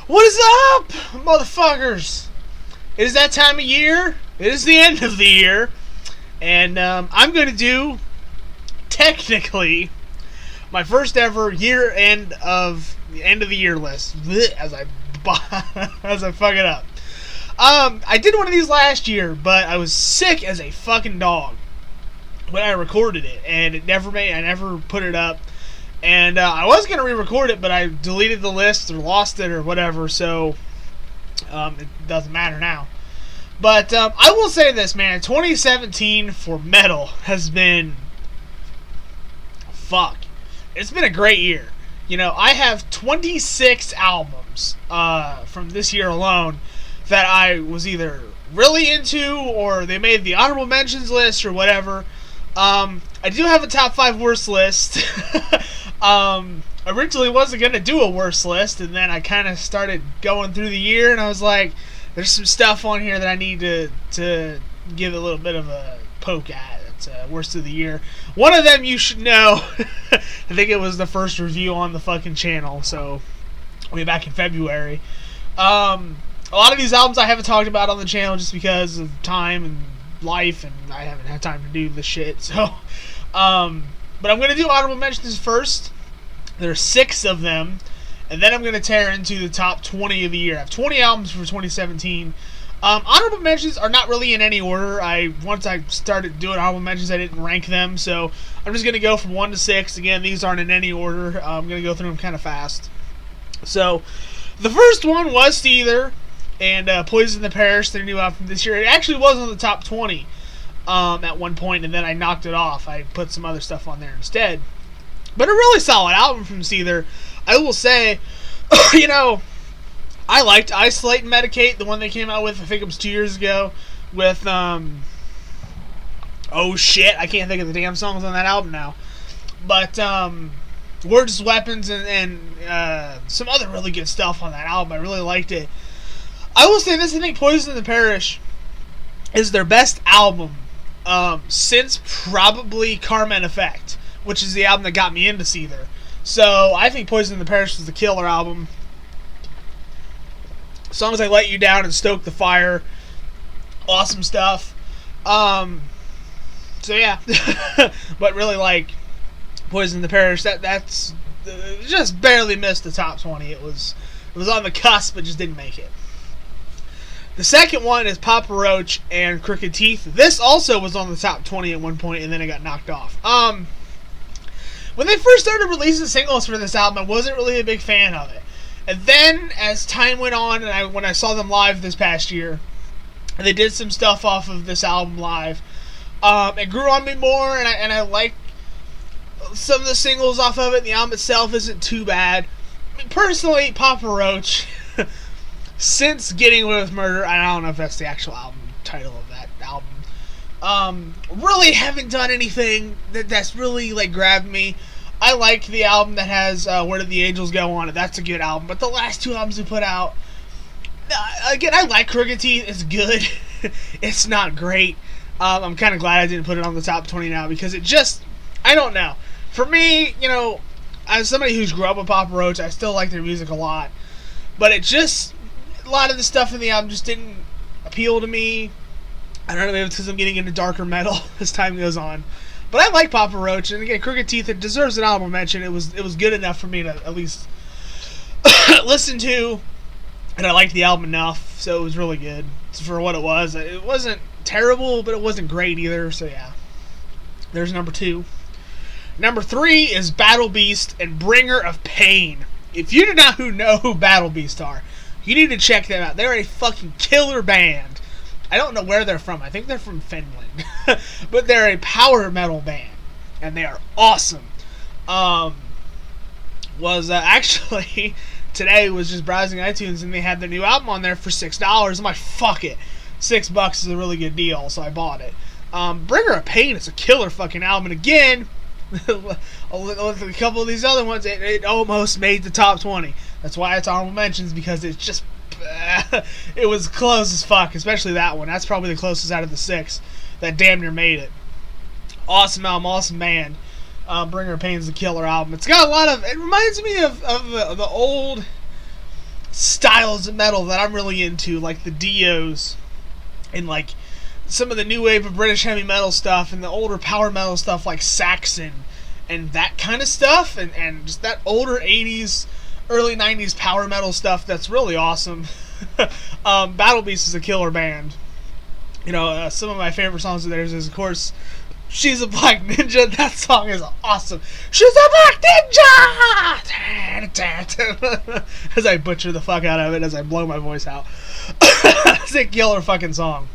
What is up, motherfuckers? It is that time of year. It is the end of the year. And I'm going to do, technically, my first ever end of the year list. As I fuck it up. I did one of these last year, but I was sick as a fucking dog when I recorded it. And I never put it up. And I was going to re-record it, but I deleted the list or lost it or whatever, so it doesn't matter now. But I will say this, man. 2017 for metal has been... fuck. It's been a great year. You know, I have 26 albums from this year alone that I was either really into or they made the honorable mentions list or whatever. I do have a top 5 worst list. Originally wasn't going to do a worst list, and then I kind of started going through the year, and I was like, there's some stuff on here that I need to give a little bit of a poke at. It's worst of the year. One of them you should know. I think it was the first review on the fucking channel, so way back in February. A lot of these albums I haven't talked about on the channel just because of time and life, and I haven't had time to do this shit, so but I'm going to do honorable mentions first. There are 6 of them, and then I'm going to tear into the top 20 of the year. I have 20 albums for 2017. Honorable mentions are not really in any order. Once I started doing honorable mentions, I didn't rank them, so I'm just going to go from 1 to 6. Again, these aren't in any order. I'm going to go through them kind of fast. So, the first one was Seether and Poison the Parish, their new album from this year. It actually was on the top 20 at one point, and then I knocked it off. I put some other stuff on there instead. But a really solid album from Seether. I will say, you know, I liked Isolate and Medicate, the one they came out with, I think it was 2 years ago, with, oh shit, I can't think of the damn songs on that album now. But, Words as Weapons and some other really good stuff on that album. I really liked it. I will say this, I think Poison the Parish is their best album since probably Karma and Effect, which is the album that got me into Seether. So, I think Poison the Parish is the killer album. Songs like Let You Down and Stoke the Fire, awesome stuff. So yeah, but really like Poison the Parish. That's just barely missed the top 20. It was on the cusp, but just didn't make it. The second one is Papa Roach and Crooked Teeth. This also was on the top 20 at one point, and then it got knocked off. When they first started releasing singles for this album, I wasn't really a big fan of it. And then, as time went on, and when I saw them live this past year, and they did some stuff off of this album live, it grew on me more, and I liked some of the singles off of it. The album itself isn't too bad. I mean, personally, Papa Roach, since Getting Away with Murder, I don't know if that's the actual album title of that album, really haven't done anything that's really like grabbed me. I like the album that has Where Did the Angels Go on it. That's a good album. But the last 2 albums we put out, again, I like Crooked Teeth. It's good. It's not great. I'm kind of glad I didn't put it on the top 20 now because it just, I don't know. For me, you know, as somebody who's grew up with Papa Roach, I still like their music a lot. But it just, a lot of the stuff in the album just didn't appeal to me. I don't know, maybe it's because I'm getting into darker metal as time goes on. But I like Papa Roach, and again, Crooked Teeth, it deserves an honorable mention. It was good enough for me to at least listen to, and I liked the album enough, so it was really good for what it was. It wasn't terrible, but it wasn't great either, so yeah. There's number 2. Number 3 is Battle Beast and Bringer of Pain. If you do not know who Battle Beast are, you need to check them out. They're a fucking killer band. I don't know where they're from. I think they're from Finland. But they're a power metal band. And they are awesome. Actually, today was just browsing iTunes and they had their new album on there for $6. I'm like, fuck it. $6 is a really good deal, so I bought it. Bringer of Pain is a killer fucking album. And again, with a couple of these other ones, it almost made the top 20. That's why it's honorable mentions, because it's just it was close as fuck, especially that one. That's probably the closest out of the 6 that damn near made it. Awesome album, awesome band. Bringer of Pain's the killer album. It's got a lot of, it reminds me of the old styles of metal that I'm really into, like the Dios, and like some of the new wave of British heavy metal stuff, and the older power metal stuff like Saxon, and that kind of stuff, and just that older 80s, early 90s power metal stuff that's really awesome. Battle Beast is a killer band. You know, some of my favorite songs of theirs is, of course, She's a Black Ninja. That song is awesome. She's a Black Ninja! As I butcher the fuck out of it, as I blow my voice out. It's a killer fucking song.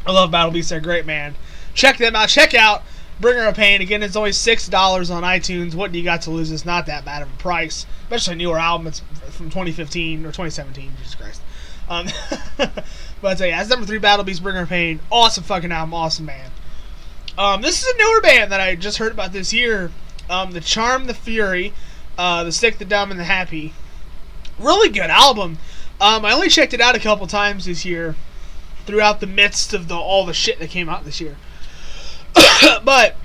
I love Battle Beast. They're great, man. Check them out. Check out Bringer of Pain. Again, it's only $6 on iTunes. What do you got to lose? It's not that bad of a price. Especially a newer album. It's from 2015 or 2017. Jesus Christ. But yeah, that's number 3, Battle Beast, Bringer of Pain. Awesome fucking album. Awesome band. This is a newer band that I just heard about this year. The Charm, the Fury, the Sick, the Dumb, and the Happy. Really good album. I only checked it out a couple times this year, throughout the midst of all the shit that came out this year. But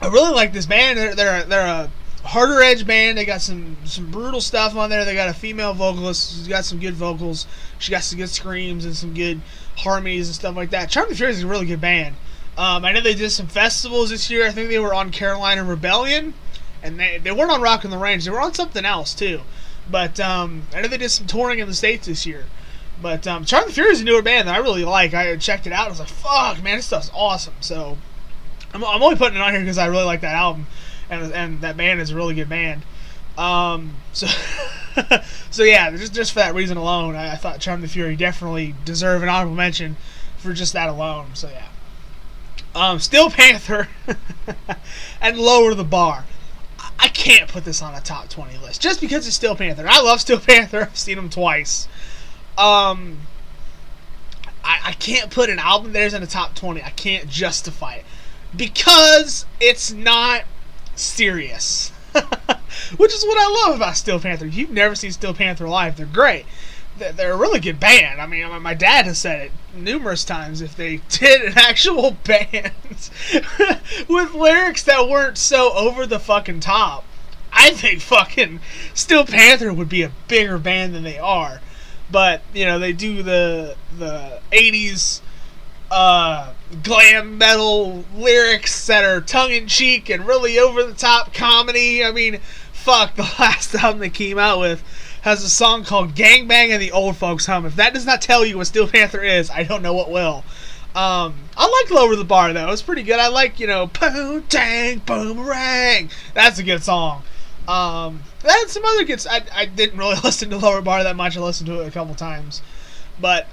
I really like this band. They're a harder edge band. They got some brutal stuff on there. They got a female vocalist who's got some good vocals. She got some good screams and some good harmonies and stuff like that. Charm the Fury is a really good band. I know they did some festivals this year. I think they were on Carolina Rebellion, and they weren't on Rock on the Range. They were on something else too. But I know they did some touring in the States this year. But Charm the Fury is a newer band that I really like. I checked it out. I was like, fuck, man, this stuff's awesome. So I'm only putting it on here because I really like that album, and that band is a really good band. So yeah, just for that reason alone, I thought Charm the Fury definitely deserve an honorable mention for just that alone. So yeah. Steel Panther and Lower the Bar. I can't put this on a top 20 list just because it's Steel Panther. I love Steel Panther. I've seen them twice. I can't put an album of theirs in the top 20. I can't justify it because it's not serious. Which is what I love about Steel Panther. You've never seen Steel Panther live. They're great. They're a really good band. I mean, my dad has said it numerous times. If they did an actual band with lyrics that weren't so over the fucking top, I think fucking Steel Panther would be a bigger band than they are. But, you know, they do the 80s glam metal lyrics that are tongue-in-cheek and really over-the-top comedy. I mean, fuck, the last album they came out with has a song called Gangbang and the Old Folks Hum. If that does not tell you what Steel Panther is, I don't know what will. I like Lower the Bar, though. It's pretty good. I like, you know, Poo-Tang Boomerang. That's a good song. Then some other good... I didn't really listen to Lower Bar that much. I listened to it a couple times. But,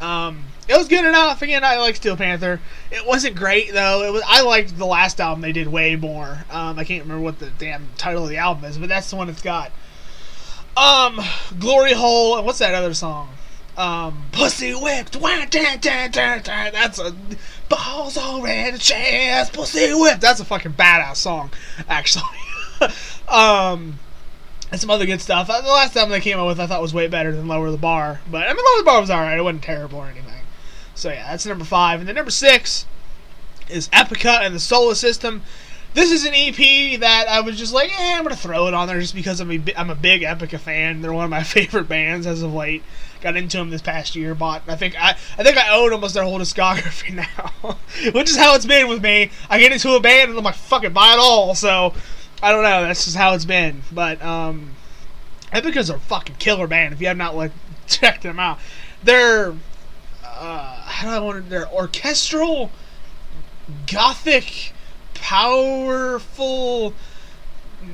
it was good enough. Again, I like Steel Panther. It wasn't great, though. I liked the last album they did way more. I can't remember what the damn title of the album is, but that's the one it's got. Glory Hole, and what's that other song? Pussy Whipped, that's a balls already chest, Pussy Whipped. That's a fucking badass song, actually. And some other good stuff. The last album they came out with I thought was way better than Lower the Bar. But, I mean, Lower the Bar was alright. It wasn't terrible or anything. So, yeah, that's number 5. And then number 6 is Epica and the Solar System. This is an EP that I was just like, I'm going to throw it on there just because I'm a big Epica fan. They're one of my favorite bands as of late. Got into them this past year. I think I own almost their whole discography now. Which is how it's been with me. I get into a band and I'm like, fuck it, buy it all. So... I don't know, that's just how it's been. But, Epica's a fucking killer band if you have not, checked them out. They're, they're orchestral, gothic, powerful,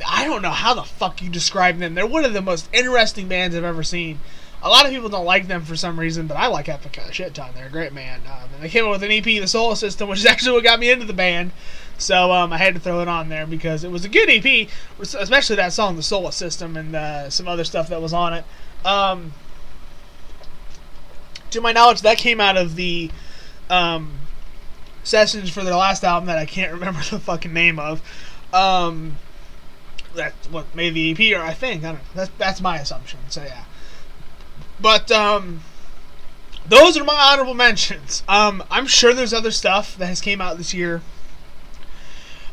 I don't know how the fuck you describe them. They're one of the most interesting bands I've ever seen. A lot of people don't like them for some reason, but I like Epica a shit ton. They're a great band. And they came up with an EP, The Solar System, which is actually what got me into the band. So I had to throw it on there because it was a good EP, especially that song, The Solar System, and some other stuff that was on it. To my knowledge, that came out of the sessions for their last album that I can't remember the fucking name of. That's what made the EP, or I think. I don't know. That's my assumption, so yeah. But, those are my honorable mentions. I'm sure there's other stuff that has came out this year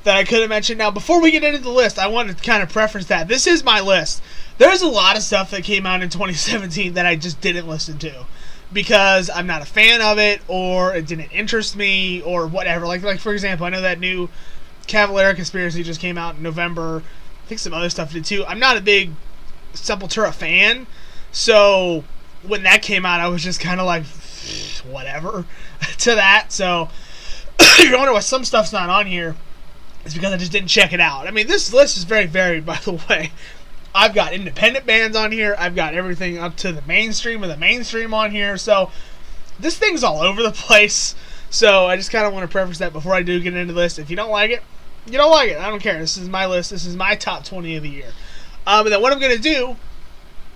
that I could have mentioned. Now, before we get into the list, I want to kind of preference that. This is my list. there's a lot of stuff that came out in 2017 that I just didn't listen to because I'm not a fan of it, or it didn't interest me, or whatever. Like for example, I know that new Cavalera Conspiracy just came out in November. I think some other stuff did too. I'm not a big Sepultura fan, so when that came out, I was just kind of like, whatever, to that. So if you're wondering why some stuff's not on here, it's because I just didn't check it out. I mean, this list is very varied, by the way. I've got independent bands on here. I've got everything up to the mainstream of the mainstream on here. So this thing's all over the place. So I just kind of want to preface that before I do get into the list. If you don't like it, you don't like it. I don't care. This is my list. This is my top 20 of the year. And then what I'm going to do,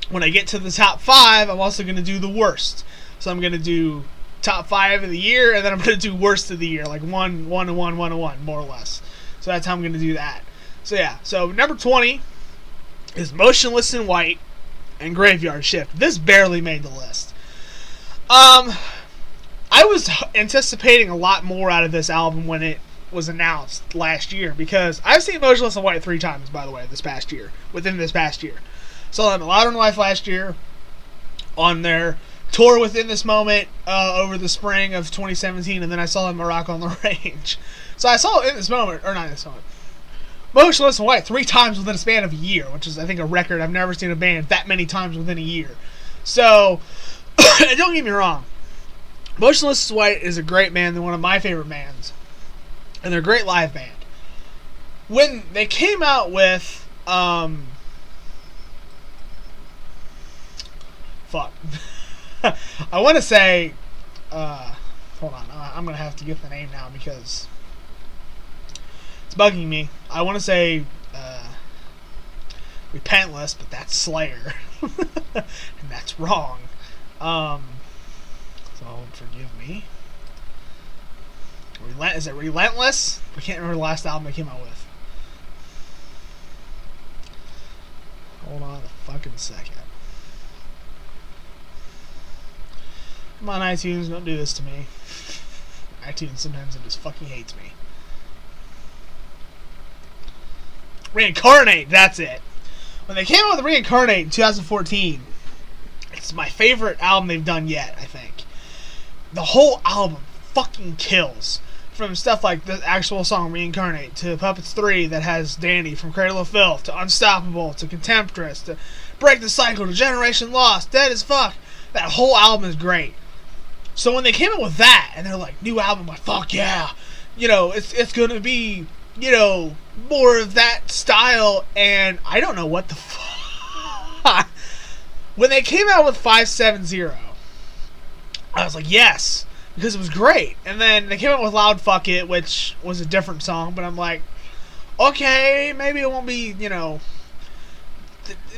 when I get to the top 5, I'm also going to do the worst. So I'm going to do top 5 of the year, and then I'm going to do worst of the year, like 1 to 1, more or less. So that's how I'm going to do that. So yeah, so number 20 is Motionless in White and Graveyard Shift. This barely made the list. I was anticipating a lot more out of this album when it was announced last year, because I've seen Motionless in White 3 times, by the way, within this past year. Saw them at Louder Than Life last year, on their tour Within This Moment over the spring of 2017, and then I saw them at Rock on the Range. So I saw In This Moment, or not In This Moment, Motionless in White 3 times within a span of a year, which is, I think, a record. I've never seen a band that many times within a year. So, don't get me wrong, Motionless in White is a great band. They're one of my favorite bands, and they're a great live band. When they came out with, fuck, I want to say, hold on, I'm going to have to get the name now because it's bugging me. I want to say Repentless, but that's Slayer, and that's wrong. So forgive me. Is it Relentless? I can't remember the last album they came out with. Hold on a fucking second. Come on, iTunes, don't do this to me. iTunes, sometimes it just fucking hates me. Reincarnate, that's it. When they came out with Reincarnate in 2014, it's my favorite album they've done yet, I think. The whole album fucking kills. From stuff like the actual song Reincarnate, to Puppets 3 that has Danny from Cradle of Filth, to Unstoppable, to Contemptuous, to Break the Cycle, to Generation Lost, Dead as Fuck. That whole album is great. So when they came out with that, and they're like, new album, I'm like, fuck yeah. You know, it's gonna be, you know, more of that style, and I don't know what the fuck. When they came out with 570, I was like, yes, because it was great. And then they came out with Loud Fuck It, which was a different song, but I'm like, okay, maybe it won't be, you know,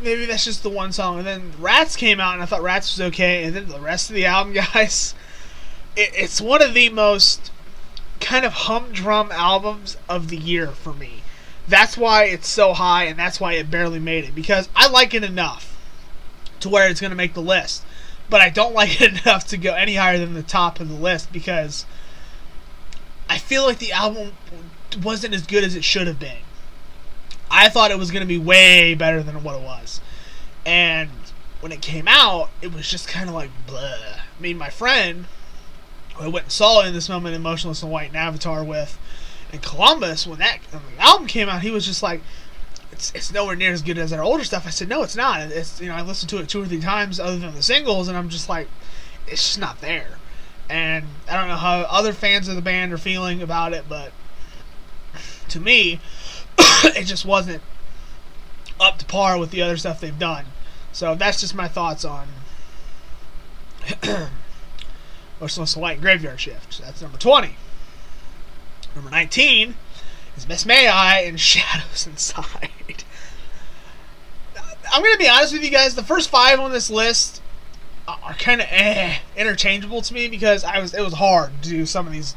maybe that's just the one song. And then Rats came out, and I thought Rats was okay, and then the rest of the album, guys, it's one of the most kind of humdrum albums of the year for me. That's why it's so high, and that's why it barely made it, because I like it enough to where it's going to make the list, but I don't like it enough to go any higher than the top of the list, because I feel like the album wasn't as good as it should have been. I thought it was going to be way better than what it was, and when it came out, it was just kind of like blah. I mean, my friend who I went and saw In This Moment in Motionless in White and Avatar with in Columbus, when the album came out, he was just like, it's nowhere near as good as their older stuff. I said, no, it's not. It's, you know, I listened to it 2 or 3 times other than the singles, and I'm just like, it's just not there. And I don't know how other fans of the band are feeling about it, but to me, it just wasn't up to par with the other stuff they've done. So that's just my thoughts on Motionless in White and Graveyard Shift. So that's number 20. Number 19 is Miss May I and Shadows Inside. I'm going to be honest with you guys, the first 5 on this list are kind of interchangeable to me, because it was hard to do some of these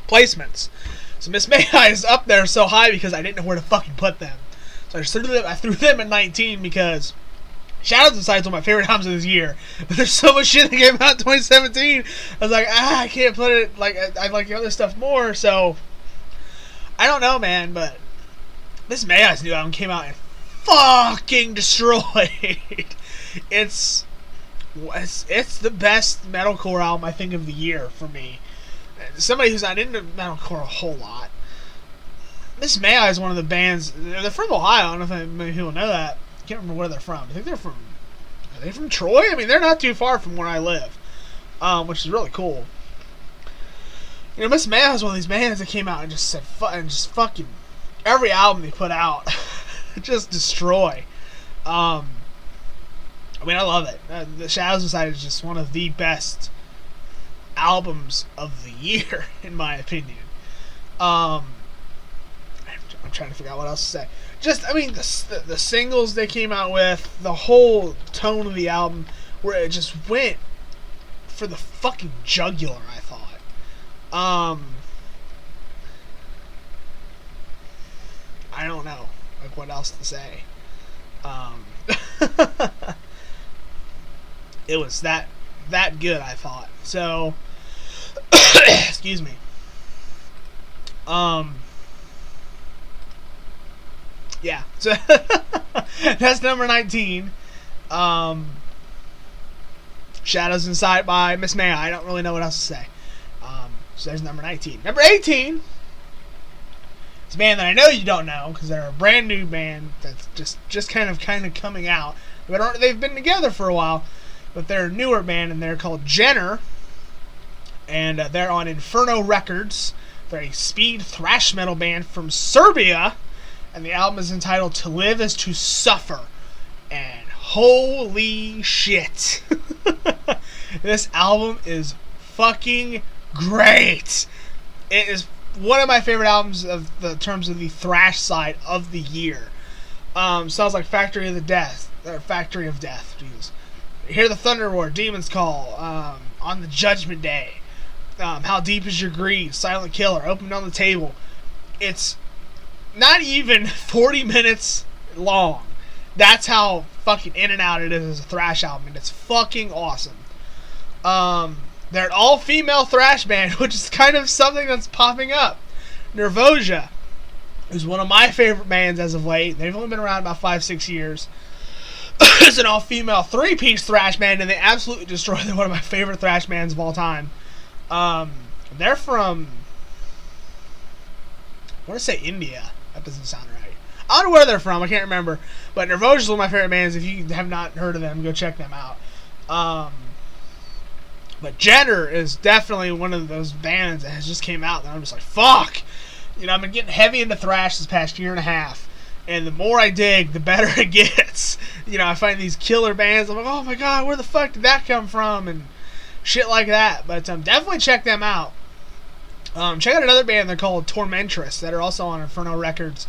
placements. So Miss May I is up there so high because I didn't know where to fucking put them. So I threw them at 19 because Shadows Inside is one of my favorite albums of this year. But there's so much shit that came out in 2017. I was like, I can't put it, like, I like the other stuff more. So I don't know, man, but Miss May I's new album came out and fucking destroyed. It's the best metalcore album I think of the year for me. Somebody who's not into metalcore a whole lot. Miss May I is one of the bands. They're from Ohio. I don't know if many people know that. I can't remember where they're from. I think they're from. Are they from Troy? I mean, they're not too far from where I live, which is really cool. You know, Miss May I is one of these bands that came out and just said, fucking every album they put out, just destroy. I mean, I love it. The Shadows Inside is just one of the best albums of the year, in my opinion. I'm trying to figure out what else to say. Just, I mean, the singles they came out with, the whole tone of the album, where it just went for the fucking jugular, I thought. I don't know, like, what else to say. It was that good, I thought. So, excuse me. Yeah. So that's number 19. Shadows Inside by Miss May I. I don't really know what else to say. So there's number 19. Number 18. It's a band that I know you don't know because they're a brand new band that's just kind of coming out. But they've been together for a while, but they're a newer band and they're called Jenner, and they're on Inferno Records. They're a speed thrash metal band from Serbia, and the album is entitled "To Live Is to Suffer." And holy shit, this album is fucking great. It is one of my favorite albums of the terms of the thrash side of the year. Sounds like Factory of Death. Jesus. Hear the Thunder Roar, Demon's Call, On the Judgment Day. How Deep Is Your Greed, Silent Killer, Open on the Table. It's not even 40 minutes long. That's how fucking in and out it is as a thrash album, and it's fucking awesome. They're an all-female thrash band, which is kind of something that's popping up. Nervosia is one of my favorite bands as of late. They've only been around about 5-6 years. It's an all-female 3-piece thrash band, and they absolutely destroy. They're one of my favorite thrash bands of all time. They're from, I want to say India. That doesn't sound right. I don't know where they're from. I can't remember. But Nervosia is one of my favorite bands. If you have not heard of them, go check them out. But Jenner is definitely one of those bands that has just came out that I'm just like, fuck! You know, I've been getting heavy into thrash this past year and a half. And the more I dig, the better it gets. You know, I find these killer bands. I'm like, oh my god, where the fuck did that come from? And shit like that. But definitely check them out. Check out another band. They're called Tormentress that are also on Inferno Records.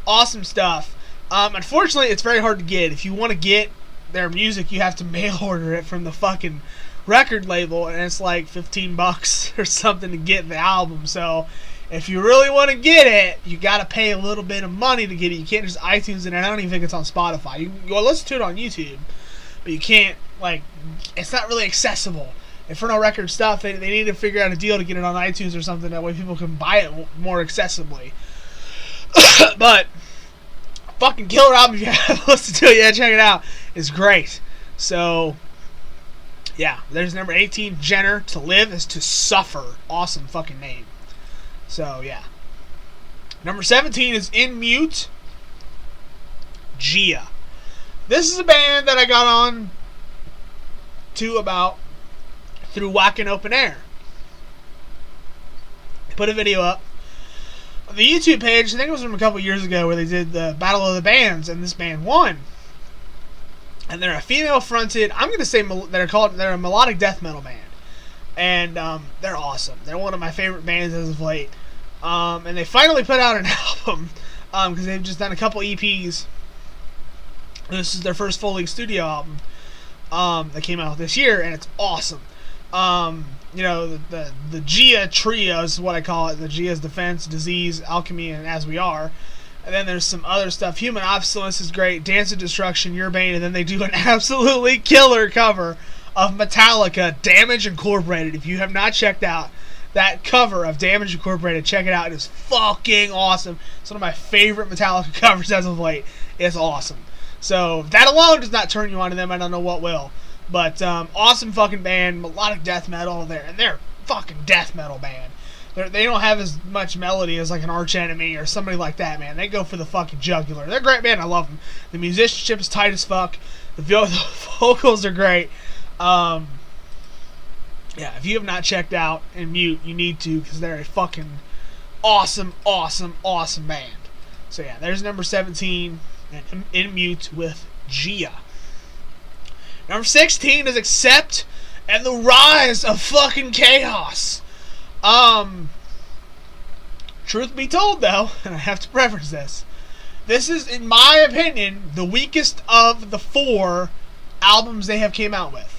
Awesome stuff. Unfortunately, it's very hard to get. If you want to get their music, you have to mail order it from the fucking record label, and it's like $15 or something to get the album. So if you really want to get it, you got to pay a little bit of money to get it. You can't just iTunes it, and I don't even think it's on Spotify. You can go listen to it on YouTube, but you can't, like, it's not really accessible. Inferno Record stuff, they need to figure out a deal to get it on iTunes or something, that way people can buy it more accessibly. But fucking killer album. If you haven't listened to it yet, check it out. It's great. So yeah, there's number 18, Jenner. To Live Is to Suffer. Awesome fucking name. So yeah. Number 17 is In Mute, Gia. This is a band that I got on to about through Wacken Open Air. I put a video up on the YouTube page. I think it was from a couple years ago, where they did the Battle of the Bands, and this band won. And they're a female-fronted, I'm going to say they're a melodic death metal band. And they're awesome. They're one of my favorite bands as of late. And they finally put out an album, because they've just done a couple EPs. This is their first full-length studio album that came out this year, and it's awesome. You know, the Gia Trio is what I call it. The Gia's Defense, Disease, Alchemy, and As We Are. And then there's some other stuff. Human Obsolescence is great. Dance of Destruction, Urbane. And then they do an absolutely killer cover of Metallica, Damage Incorporated. If you have not checked out that cover of Damage Incorporated. Check it out. It is fucking awesome. It's one of my favorite Metallica covers as of late. It's awesome. So if that alone does not turn you on to them, I don't know what will. But awesome fucking band. Melodic death metal there. And they're fucking death metal band. They don't have as much melody as like an Arch Enemy or somebody like that, man. They go for the fucking jugular. They're a great band. I love them. The musicianship is tight as fuck. The vocals are great. Yeah, if you have not checked out In Mute, you need to, because they're a fucking awesome, awesome, awesome band. So yeah, there's number 17, and In Mute with Gia. Number 16 is Accept and the Rise of fucking Chaos. Truth be told, though, and I have to preface this is, in my opinion, the weakest of the 4 albums they have came out with.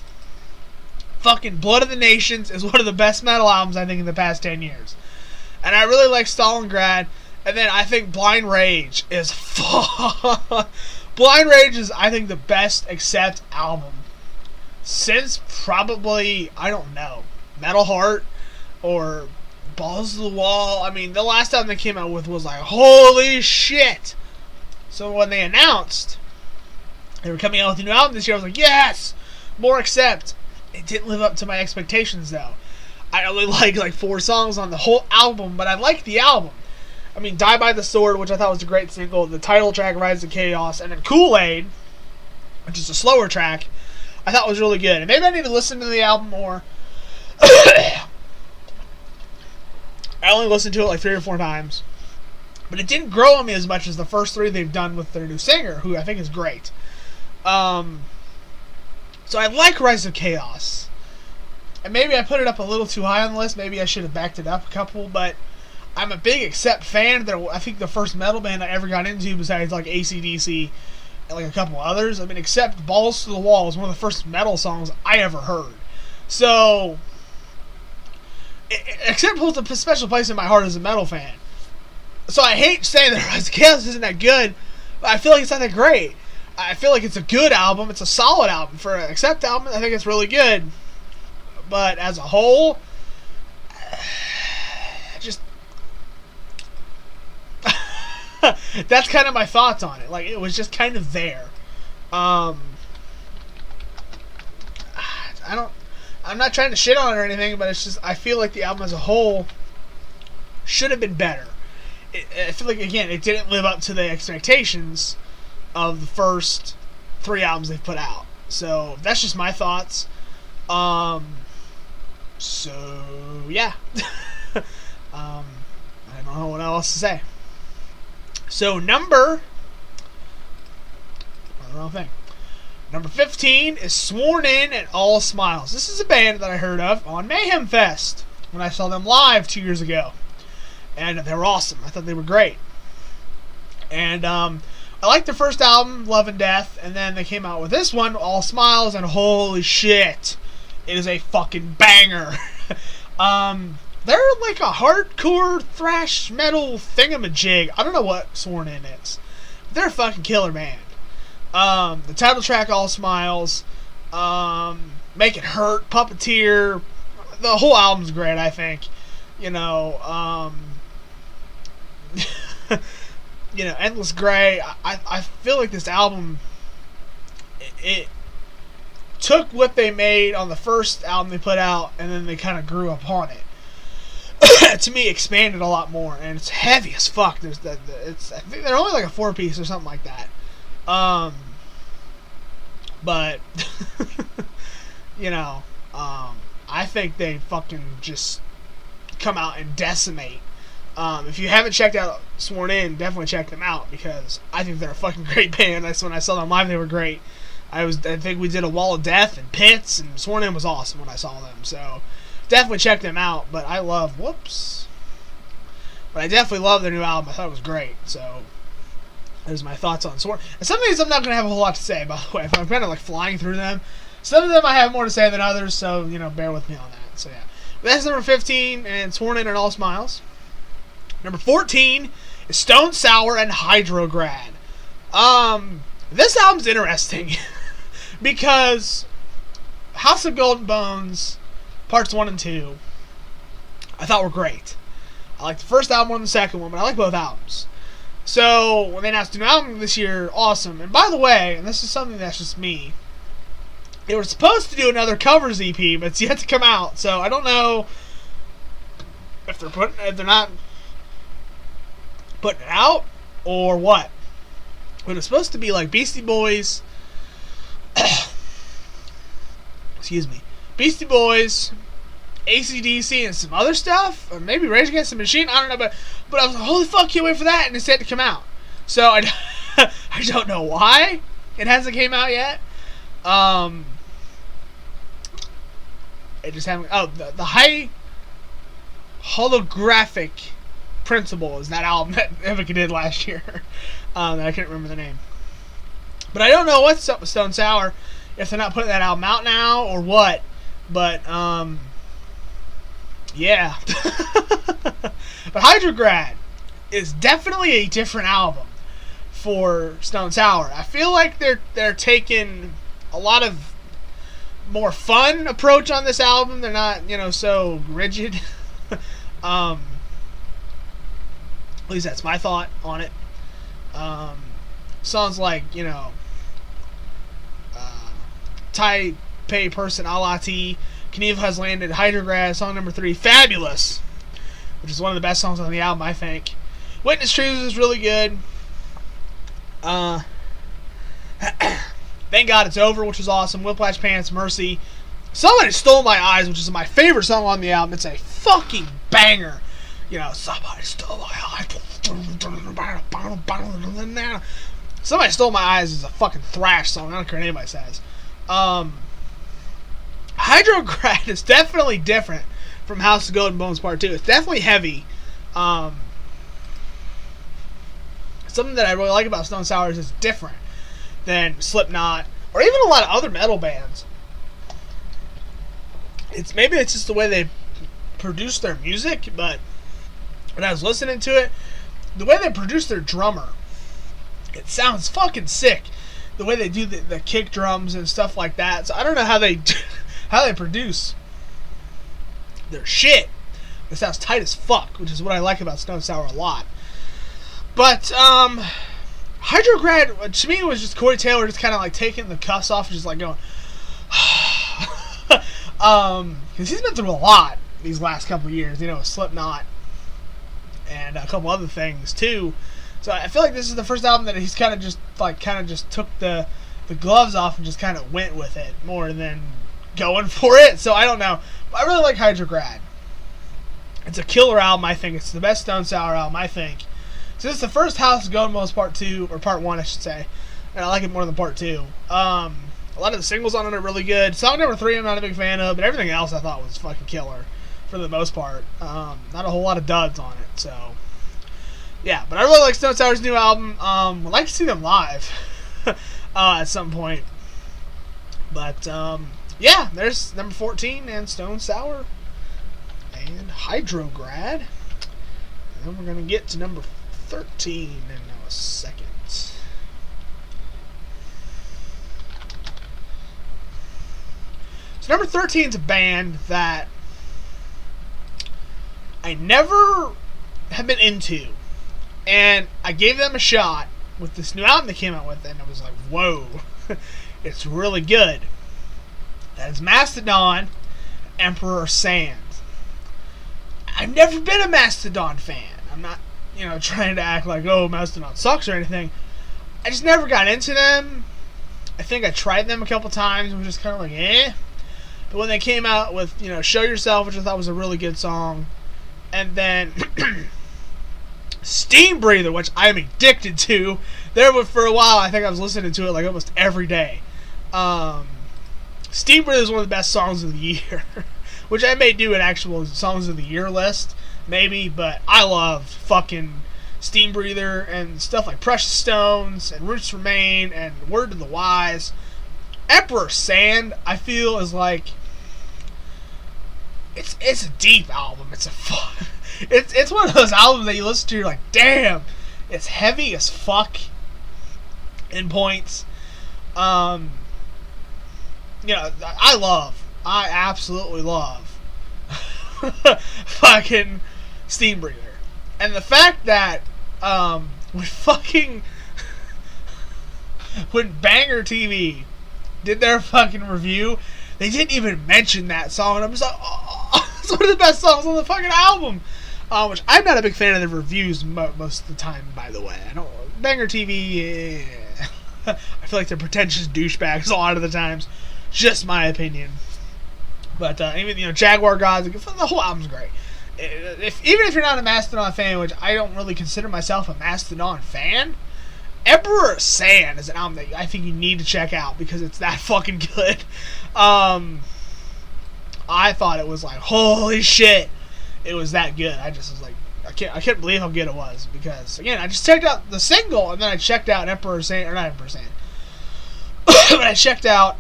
Fucking Blood of the Nations is one of the best metal albums, I think, in the past 10 years. And I really like Stalingrad, and then I think Blind Rage is Blind Rage is, I think, the best Accept album since probably, I don't know, Metal Heart or Balls to the Wall. I mean, the last album they came out with was like, holy shit. So when they announced they were coming out with a new album this year, I was like, yes, more Accept. It didn't live up to my expectations, though. I only like 4 songs on the whole album, but I liked the album. I mean, Die by the Sword, which I thought was a great single, the title track, Rise of Chaos, and then Kool-Aid, which is a slower track, I thought was really good. And maybe I need to listen to the album more. I only listened to it like 3 or 4 times. But it didn't grow on me as much as the first 3 they've done with their new singer, who I think is great. So I like Rise of Chaos. And maybe I put it up a little too high on the list. Maybe I should have backed it up a couple. But I'm a big Accept fan. They're, I think, the first metal band I ever got into besides like AC/DC and like a couple others. I mean, Accept Balls to the Wall was one of the first metal songs I ever heard. So Accept holds a special place in my heart as a metal fan. So I hate saying that Rise of Chaos isn't that good, but I feel like it's not that great. I feel like it's a good album. It's a solid album. For an Accept album, I think it's really good. But as a whole, just that's kind of my thoughts on it. Like, it was just kind of there. I'm not trying to shit on it or anything, but it's just, I feel like the album as a whole should have been better. I feel like, again, it didn't live up to the expectations of the first 3 albums they've put out. So that's just my thoughts. So yeah. I don't know what else to say. So number 15 is Sworn In and All Smiles. This is a band that I heard of on Mayhem Fest when I saw them live 2 years ago. And they were awesome. I thought they were great. And I liked their first album, Love and Death, and then they came out with this one, All Smiles, and holy shit, it is a fucking banger. They're like a hardcore thrash metal thingamajig. I don't know what Sworn In is. They're a fucking killer band. The title track, All Smiles, Make It Hurt, Puppeteer, the whole album's great, I think. You know, you know, Endless Grey. I feel like this album, it took what they made on the first album they put out, and then they kind of grew upon it. To me, expanded a lot more, and it's heavy as fuck. I think they're only like a 4-piece or something like that. But you know, I think they fucking just come out and decimate. If you haven't checked out Sworn In, definitely check them out, because I think they're a fucking great band. That's when I saw them live, they were great. I think we did a Wall of Death and Pits, and Sworn In was awesome when I saw them. So definitely check them out. But I definitely love their new album. I thought it was great. So there's my thoughts on Sworn. And some of these I'm not going to have a whole lot to say, by the way. If I'm kind of like flying through them. Some of them I have more to say than others, so, you know, bear with me on that. So yeah. But that's number 15, and Sworn In and All Smiles. Number 14 is Stone Sour and Hydrograd. This album's interesting because House of Golden Bones, parts 1 and 2, I thought were great. I like the first album more than the second one, but I like both albums. So when they announced a new album this year, awesome. And by the way, and this is something that's just me, they were supposed to do another covers EP, but it's yet to come out. So I don't know if they're not putting it out or what. But it's supposed to be like Beastie Boys. Excuse me. Beastie Boys, AC/DC, and some other stuff, or maybe Rage Against the Machine. I don't know, but I was like, holy fuck, can't wait for that, and it's yet to come out. So I don't know why it hasn't came out yet. It just haven't. Oh, the high holographic principle is that album that Evica did last year. I can't remember the name, but I don't know what's up with Stone Sour, if they're not putting that album out now or what. But yeah. But Hydrograd is definitely a different album for Stone Sour. I feel like they're taking a lot of more fun approach on this album. They're not, so rigid. At least that's my thought on it. Songs like, Taipei Person Alati, Knievel Has Landed, Hydrograd, song number 3, Fabulous, which is one of the best songs on the album, I think. Witness Truths is really good. Thank God It's Over, which is awesome. Whiplash Pants, Mercy. Somebody Stole My Eyes, which is my favorite song on the album. It's a fucking banger. Somebody stole my eyes. Somebody Stole My Eyes is a fucking thrash song. I don't care what anybody says. Hydrograd is definitely different from House of Gold and Bones Part 2. It's definitely heavy. Something that I really like about Stone Sour is it's different than Slipknot or even a lot of other metal bands. Maybe it's just the way they produce their music, but when I was listening to it, the way they produce their drummer, it sounds fucking sick. The way they do the kick drums and stuff like that. So I don't know how they produce their shit. It sounds tight as fuck, which is what I like about Stone Sour a lot. But Hydrograd, to me, was just Corey Taylor just kind of like taking the cuffs off and just like going, because he's been through a lot these last couple of years, Slipknot and a couple other things too. So I feel like this is the first album that he's kind of just took the gloves off and just kind of went with it more than going for it. So I don't know, but I really like Hydrograd. It's a killer album. I think it's the best Stone Sour album, I think. So this is the first House of Gold Most Part 2, or Part 1 I should say, and I like it more than Part 2. A lot of the singles on it are really good. Song number 3 I'm not a big fan of, but everything else I thought was fucking killer for the most part. Not a whole lot of duds on it, so yeah. But I really like Stone Sour's new album. I'd like to see them live at some point. But yeah, there's number 14 and Stone Sour and Hydrograd. And then we're going to get to number 13 in a second. So number 13 is a band that I never have been into, and I gave them a shot with this new album they came out with, and I was like, whoa, it's really good. That is Mastodon, Emperor Sand. I've never been a Mastodon fan. I'm not, trying to act like, oh, Mastodon sucks or anything. I just never got into them. I think I tried them a couple times and was just kind of like, eh. But when they came out with, Show Yourself, which I thought was a really good song, and then Steam Breather, which I am addicted to. For a while, I think I was listening to it like almost every day. Steam Breather is one of the best songs of the year, which I may do an actual songs of the year list, maybe, but I love fucking Steam Breather and stuff like Precious Stones and Roots Remain and Word to the Wise. Emperor Sand, I feel, is like, it's a deep album. It's one of those albums that you listen to, you're like, damn, it's heavy as fuck in points. I absolutely love fucking Steam Breather. And the fact that when Banger TV did their fucking review, they didn't even mention that song, and I'm just like, oh, it's one of the best songs on the fucking album. Which I'm not a big fan of the reviews most of the time, by the way. I don't Banger TV. I feel like they're pretentious douchebags a lot of the times. Just my opinion. But even Jaguar Gods, the whole album's great. Even if you're not a Mastodon fan, which I don't really consider myself a Mastodon fan, Emperor of Sand is an album that I think you need to check out because it's that fucking good. I thought it was like, holy shit, it was that good. I just was like, I can't believe how good it was, because again, I just checked out the single and then I checked out Emperor of Sand, or not Emperor of Sand, but I checked out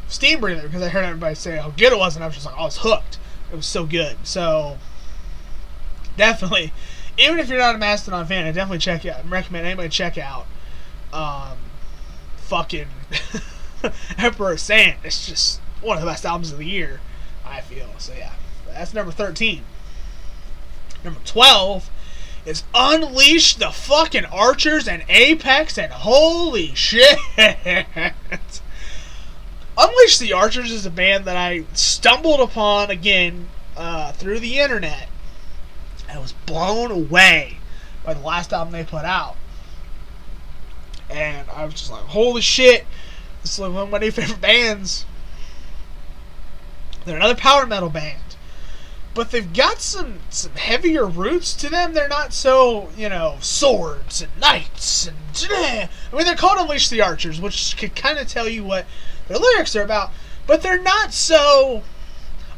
Steam Breather because I heard everybody say how good it was, and I was just like, oh, I was hooked. It was so good. So definitely, even if you're not a Mastodon fan, I definitely recommend anybody check out fucking Emperor of Sand. It's just one of the best albums of the year, I feel. So yeah, that's number 13. Number 12 is Unleash the fucking Archers and Apex, and holy shit. Unleash the Archers is a band that I stumbled upon again through the internet. I was blown away by the last album they put out. And I was just like, holy shit, this is one of my new favorite bands. They're another power metal band. But they've got some heavier roots to them. They're not so, swords and knights and... I mean, they're called Unleash the Archers, which could kind of tell you what their lyrics are about. But they're not so...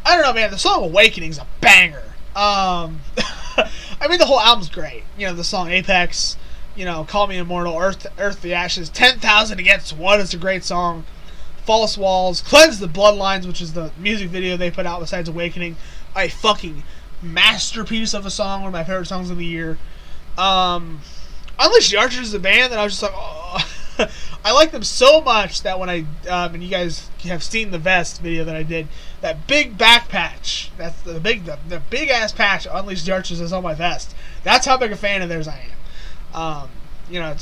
I don't know, man. The song Awakening's a banger. I mean, the whole album's great. The song Apex, Call Me Immortal, Earth the Ashes, 10,000 Against One is a great song. False Walls, Cleanse the Bloodlines, which is the music video they put out besides Awakening, a fucking masterpiece of a song, one of my favorite songs of the year. Unleash the Archers is a band that I was just like, oh. I like them so much that when I, and you guys have seen the vest video that I did, that big back patch, that's the big ass patch Unleash the Archers is on my vest. That's how big a fan of theirs I am.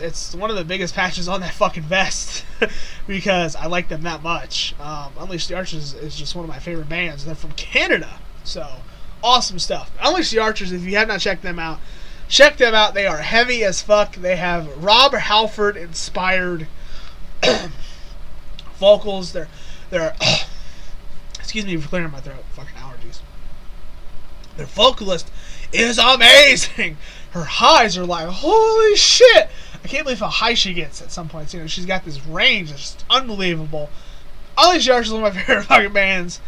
It's one of the biggest patches on that fucking vest because I like them that much. Unleash the Archers is just one of my favorite bands. They're from Canada, so awesome stuff. Unleash the Archers, if you have not checked them out, check them out. They are heavy as fuck. They have Rob Halford inspired vocals. They're excuse me for clearing my throat. Fucking allergies. Their vocalist is amazing. Her highs are like, holy shit! I can't believe how high she gets at some points. She's got this range that's just unbelievable. Unleash the Archers is one of my favorite fucking bands.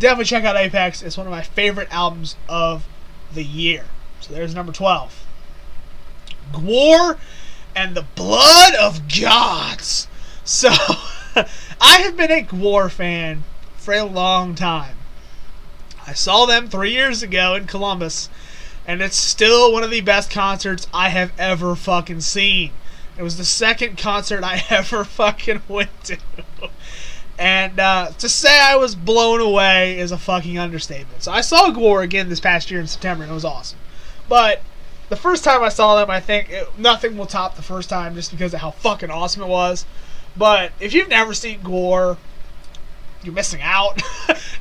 Definitely check out Apex. It's one of my favorite albums of the year. So there's number 12. Gwar and the Blood of Gods. So, I have been a Gwar fan for a long time. I saw them 3 years ago in Columbus, and it's still one of the best concerts I have ever fucking seen. It was the second concert I ever fucking went to. And to say I was blown away is a fucking understatement. So I saw Gwar again this past year in September, and it was awesome. But the first time I saw them, I think nothing will top the first time just because of how fucking awesome it was. But if you've never seen Gwar, you're missing out.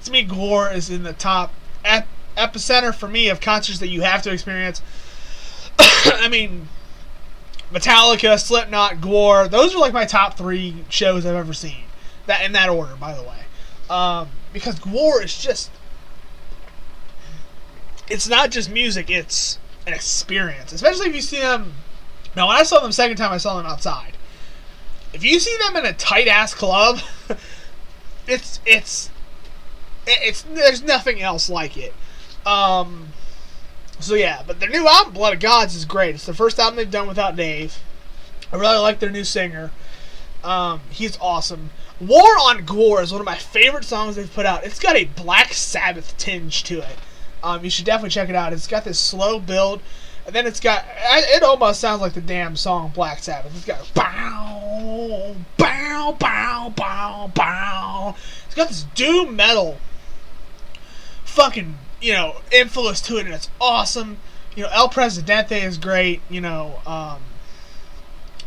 To me, Gwar is in the top epicenter for me of concerts that you have to experience. I mean, Metallica, Slipknot, Gwar, those are like my top 3 shows I've ever seen. That in that order, by the way. Because Gwar is just... It's not just music, it's an experience. Especially if you see them... Now, when I saw them second time, I saw them outside. If you see them in a tight-ass club, it's there's nothing else like it. So yeah, but their new album, Blood of Gods, is great. It's the first album they've done without Dave. I really like their new singer. He's awesome. War on Gwar is one of my favorite songs they've put out. It's got a Black Sabbath tinge to it. You should definitely check it out. It's got this slow build, And then it's got, it almost sounds like the damn song Black Sabbath. It's got bow, bow, bow, bow, bow. It's got this doom metal fucking, influence to it, and it's awesome. El Presidente is great.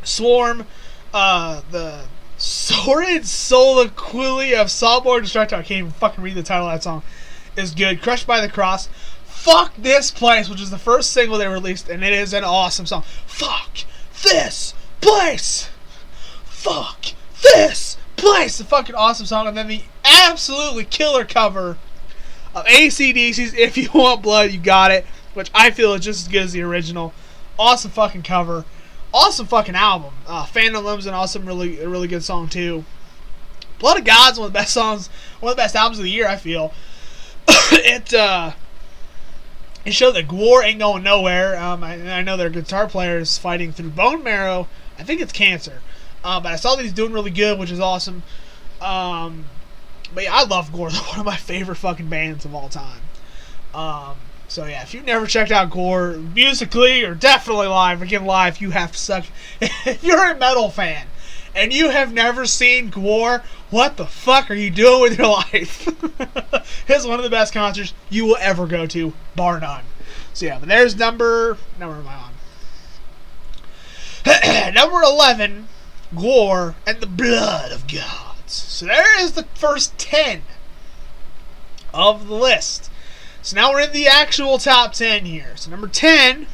Swarm, the Sordid Soliloquy of Soulborn Destructo, I can't even fucking read the title of that song, is good. Crushed by the Cross. Fuck This Place, which is the first single they released, and it is an awesome song. Fuck This Place! Fuck This Place! A fucking awesome song. And then the absolutely killer cover of AC/DC's If You Want Blood, You Got It, which I feel is just as good as the original. Awesome fucking cover. Awesome fucking album. Phantom Limbs, an awesome, a really good song too. Blood of God's one of the best songs, one of the best albums of the year, I feel. It showed that Gwar ain't going nowhere. I know their guitar player is fighting through bone marrow. I think it's cancer. But I saw that he's doing really good, which is awesome. But yeah, I love Gwar. They're one of my favorite fucking bands of all time. So yeah, if you've never checked out Gwar, musically or definitely live, again live, you have to suck. If you're a metal fan and you have never seen Gwar, what the fuck are you doing with your life? It's one of the best concerts you will ever go to, bar none. So yeah, but there's number am I on? Number 11, Gwar and the Blood of Gods. So there is the first 10 of the list. So now we're in the actual top 10 here. So number 10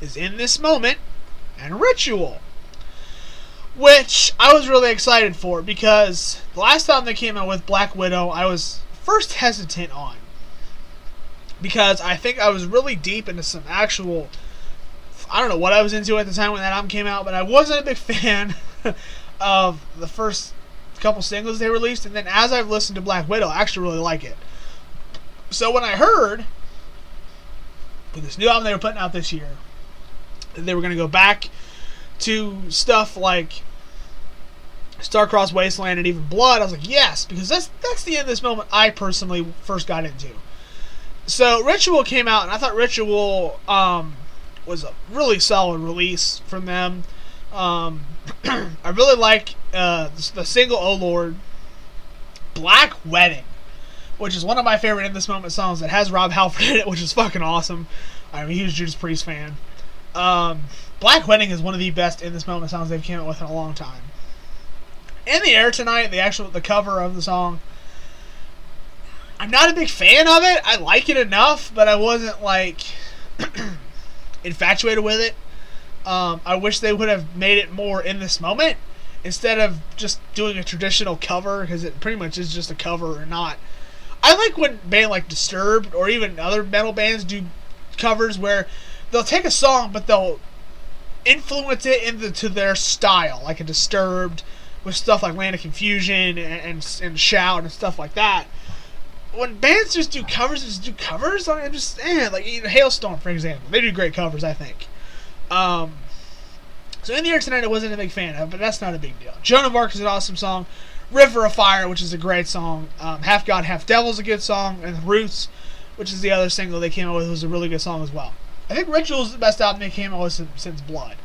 is In This Moment and Ritual, which I was really excited for because the last time they came out with Black Widow, I was first hesitant on because I think I was really deep into some actual, I don't know what I was into at the time when that album came out, but I wasn't a big fan of the first couple singles they released, and then as I've listened to Black Widow, I actually really like it. So when I heard with this new album they were putting out this year, they were going to go back to stuff like Star-Crossed Wasteland and even Blood, I was like, yes, because that's the End of This Moment I personally first got into. So Ritual came out, and I thought Ritual was a really solid release from them. I really like the single Oh Lord, Black Wedding, which is one of my favorite In This Moment songs that has Rob Halford in it, which is fucking awesome. I'm a huge Judas Priest fan. Black Wedding is one of the best In This Moment songs they've came out with in a long time. In the Air Tonight, the cover of the song, I'm not a big fan of it. I like it enough, but I wasn't like infatuated with it. I wish they would have made it more In This Moment instead of just doing a traditional cover, because it pretty much is just a cover or not. I like when bands like Disturbed or even other metal bands do covers where they'll take a song but they'll influence it into their style, like a Disturbed with stuff like Land of Confusion and Shout and stuff like that. When bands just do covers, I'm just like Hailstorm, for example. They do great covers, I think. So In the Air Tonight I wasn't a big fan of, but that's not a big deal. Joan of Arc is an awesome song. River of Fire, which is a great song. Half God, Half Devil is a good song. And The Roots, which is the other single they came out with, was a really good song as well. I think Ritual is the best album they came out with since Blood.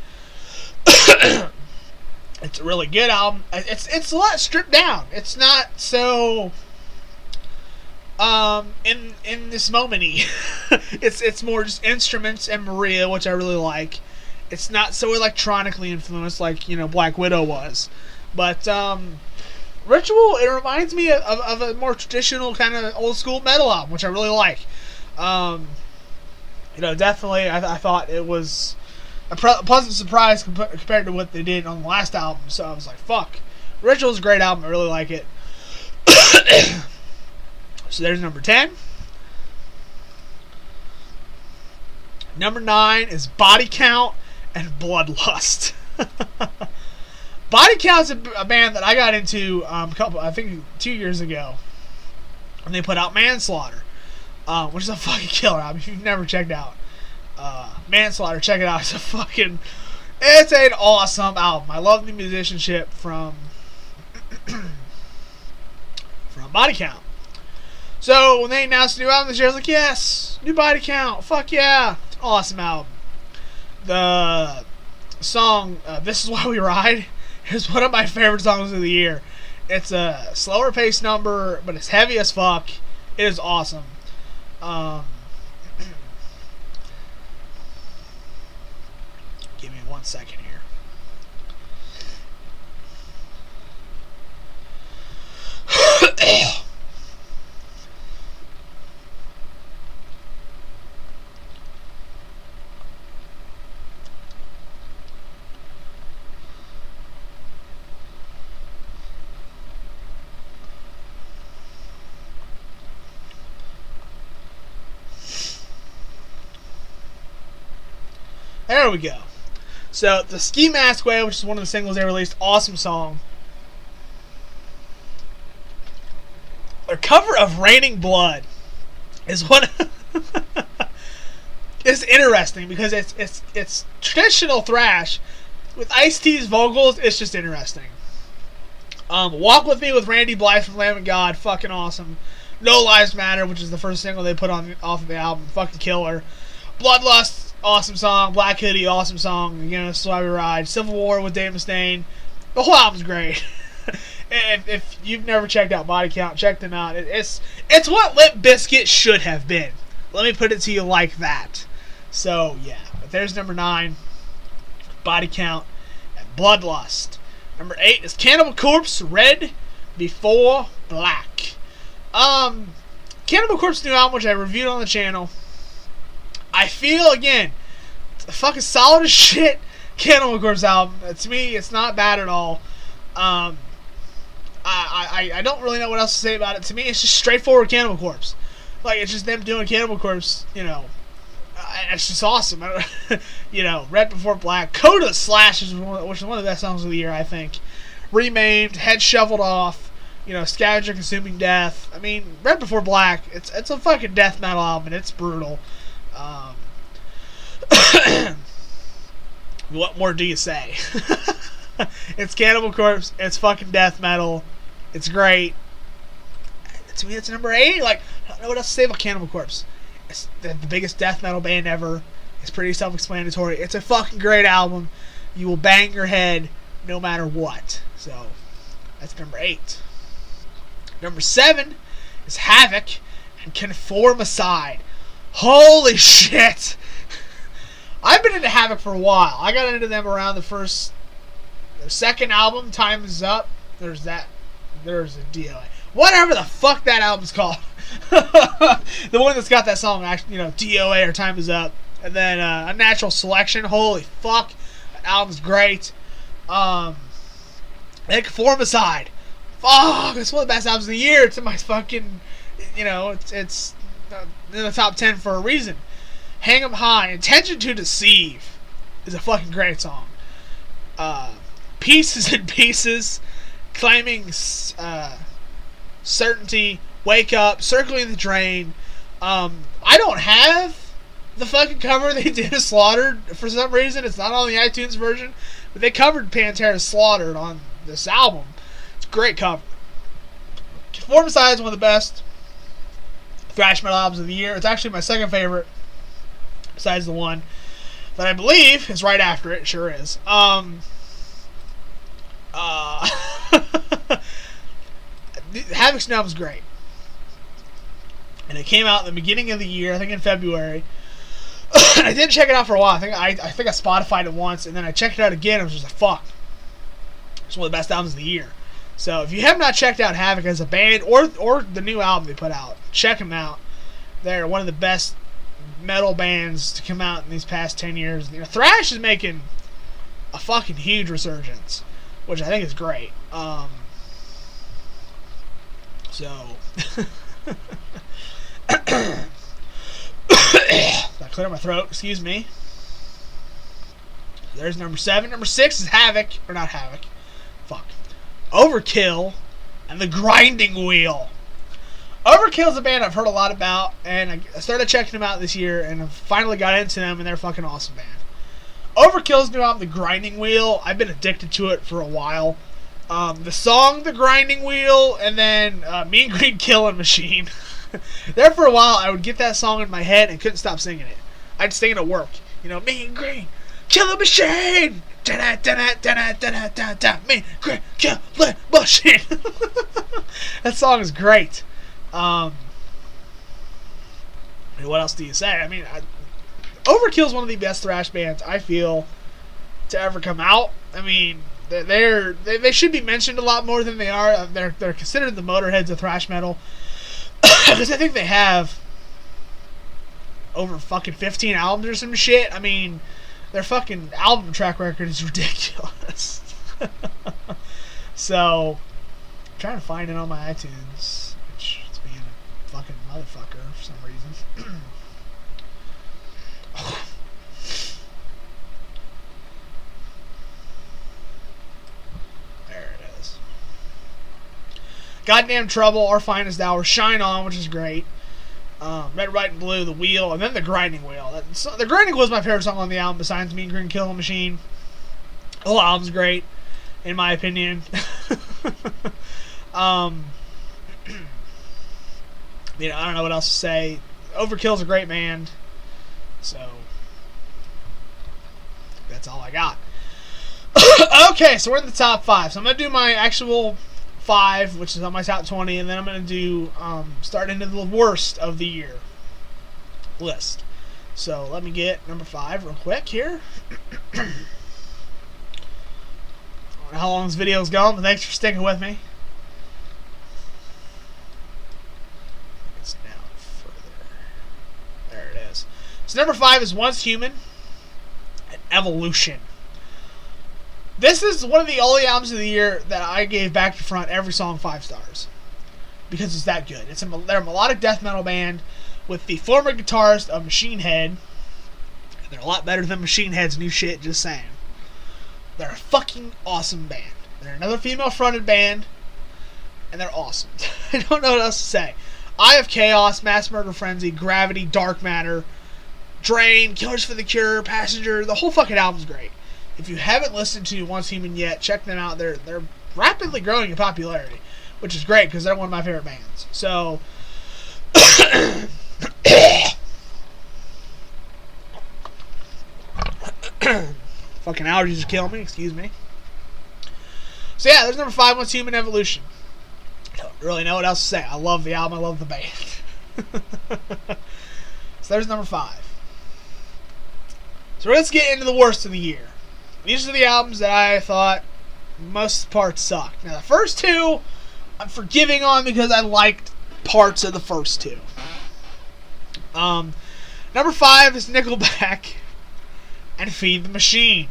It's a really good album. It's a lot stripped down. It's not so in this moment-y. it's more just instruments and Maria, which I really like. It's not so electronically influenced like Black Widow was. But Ritual, it reminds me of a more traditional kind of old school metal album, which I really like. Definitely I thought it was a pleasant surprise compared to what they did on the last album. So I was like, fuck. Ritual's a great album. I really like it. So there's number 10. Number 9 is Body Count and Bloodlust. Body Count's a band that I got into I think 2 years ago when they put out Manslaughter, which is a fucking killer album. If you've never checked out Manslaughter, check it out. It's an awesome album. I love the musicianship from Body Count. So when they announced a new album this year, I was like, yes, new Body Count, fuck yeah, it's an awesome album. the song This Is Why We Ride is one of my favorite songs of the year. It's a slower paced number, but it's heavy as fuck. It is awesome. Give me 1 second here. There we go. So, the Ski Mask Way, which is one of the singles they released, awesome song. Their cover of Raining Blood is one it's interesting because it's traditional thrash with Ice-T's vocals. It's just interesting. Walk With Me with Randy Blythe from Lamb of God, fucking awesome. No Lives Matter, which is the first single they put on off of the album, fucking killer. Bloodlust, awesome song. Black Hoodie, awesome song. Again, This Is Why We Ride. Civil War with Dave Mustaine. The whole album's great. If you've never checked out Body Count, check them out. It's what Limp Bizkit should have been. Let me put it to you like that. So, yeah. But there's number 9. Body Count and Bloodlust. Number 8 is Cannibal Corpse, Red Before Black. Cannibal Corpse new album, which I reviewed on the channel. I feel, again, it's a fucking solid as shit Cannibal Corpse album. To me, it's not bad at all. I don't really know what else to say about it. To me, it's just straightforward Cannibal Corpse. Like, it's just them doing Cannibal Corpse, you know. It's just awesome. You know, Red Before Black. Coda Slash, which is one of the best songs of the year, I think. Remaimed, Head Shoveled Off, you know, Scavenger Consuming Death. I mean, Red Before Black, it's a fucking death metal album, and it's brutal. What more do you say? It's Cannibal Corpse. It's fucking death metal. It's great. To me, it's number 8. Like, I don't know what else to say about Cannibal Corpse. It's the biggest death metal band ever. It's pretty self-explanatory. It's a fucking great album. You will bang your head no matter what. So, that's number 8. Number 7 is Havoc and Conformacide. Holy shit! I've been into Havoc for a while. I got into them around their second album, Time Is Up. There's a DOA. Whatever the fuck that album's called. The one that's got that song, actually, you know, DOA or Time Is Up. And then Unnatural Selection. Holy fuck. That album's great. And Conformacide. Fuck, it's one of the best albums of the year. It's in my fucking, you know, it's in the top 10 for a reason. Hang 'em High. Intention to Deceive is a fucking great song. Pieces and Pieces. Claiming Certainty. Wake Up. Circling the Drain. I don't have the fucking cover they did of Slaughtered for some reason. It's not on the iTunes version, but they covered Pantera's Slaughtered on this album. It's a great cover. Conformacide is one of the best thrash metal albums of the year. It's actually my second favorite, besides the one that I believe is right after it. Sure is. Havoc's new album's great, and it came out in the beginning of the year, I think in February. And I didn't check it out for a while. I think I Spotify'd it once, and then I checked it out again. And I was just like, fuck, it's one of the best albums of the year. So if you have not checked out Havoc as a band or the new album they put out, check them out. They're one of the best metal bands to come out in these past 10 years. You know, thrash is making a fucking huge resurgence, which I think is great. I clear my throat, excuse me. There's number 7. Number 6 is Havoc, or not Havoc. Fuck. Overkill and the Grinding Wheel. Overkill is a band I've heard a lot about, and I started checking them out this year, and I finally got into them, and they're a fucking awesome band. Overkill's new album, The Grinding Wheel, I've been addicted to it for a while. The song, The Grinding Wheel, and then Mean Green Killing Machine. There for a while, I would get that song in my head and couldn't stop singing it. I'd sing it at work. You know, Mean Green, Killer Machine. Mean Green Killer Machine. That song is great. What else do you say? I mean, Overkill is one of the best thrash bands I feel to ever come out. I mean, they should be mentioned a lot more than they are. They're considered the Motorheads of thrash metal because I think they have over fucking 15 albums or some shit. I mean, their fucking album track record is ridiculous. So, I'm trying to find it on my iTunes, which is being a fucking motherfucker for some reason. There it is. Goddamn Trouble, Our Finest Hour, Shine On, which is great. Red, White, and Blue, The Wheel, and then The Grinding Wheel. The Grinding Wheel is my favorite song on the album besides Mean Green Killing Machine. The whole album's great, in my opinion. I don't know what else to say. Overkill's a great band. So, that's all I got. Okay, so we're in the top 5. So I'm going to do my actual 5, which is on my top 20, and then I'm going to do, start into the worst of the year list. So let me get number 5 real quick here. I don't know how long this video's going, but thanks for sticking with me. It's down further. There it is. So number 5 is Once Human and Evolution. This is one of the only albums of the year that I gave back to front every song 5 stars. Because it's that good. They're a melodic death metal band with the former guitarist of Machine Head. And they're a lot better than Machine Head's new shit, just saying. They're a fucking awesome band. They're another female fronted band. And they're awesome. I don't know what else to say. Eye of Chaos, Mass Murder Frenzy, Gravity, Dark Matter, Drain, Killers for the Cure, Passenger. The whole fucking album's great. If you haven't listened to Once Human yet, check them out. They're rapidly growing in popularity, which is great because they're one of my favorite bands. So, fucking allergies just kill me. Excuse me. So yeah, there's number 5, Once Human, Evolution. I don't really know what else to say. I love the album. I love the band. So there's number 5. So let's get into the worst of the year. These are the albums that I thought most parts sucked. Now the first 2 I'm forgiving on because I liked parts of the first 2. Number 5 is Nickelback and Feed the Machine.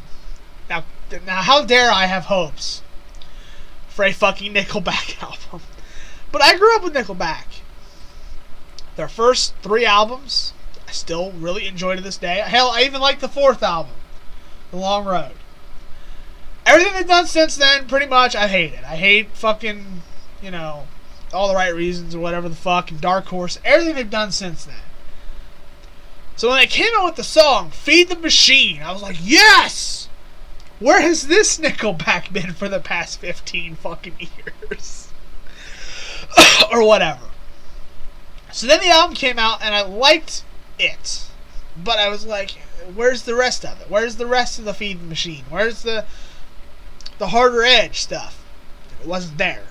Now how dare I have hopes for a fucking Nickelback album? But I grew up with Nickelback. Their first 3 albums I still really enjoy to this day. Hell, I even like the 4th album, The Long Road. Everything they've done since then, pretty much, I hate it. I hate fucking, All the Right Reasons or whatever the fuck, and Dark Horse. Everything they've done since then. So when they came out with the song, Feed the Machine, I was like, yes! Where has this Nickelback been for the past 15 fucking years? Or whatever. So then the album came out, and I liked it. But I was like, where's the rest of it? Where's the rest of the Feed the Machine? Where's the harder edge stuff? It wasn't there.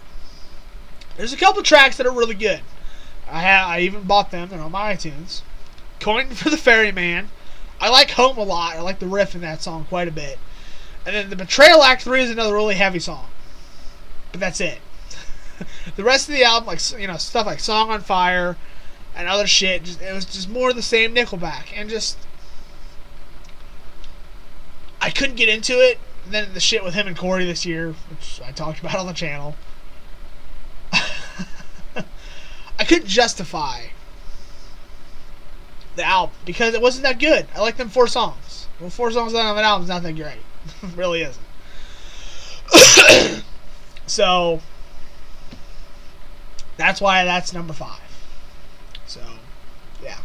There's a couple tracks that are really good. I even bought them. They're on my iTunes. Coin for the Ferryman. I like Home a lot. I like the riff in that song quite a bit. And then the Betrayal Act 3 is another really heavy song. But that's it. The rest of the album, like stuff like Song on Fire and other shit, it was just more of the same Nickelback. And just, I couldn't get into it. And then the shit with him and Corey this year, which I talked about on the channel. I couldn't justify the album because it wasn't that good. I like them 4 songs. Well, 4 songs on an album is not that great. It really isn't. So, that's why that's number 5. So, yeah.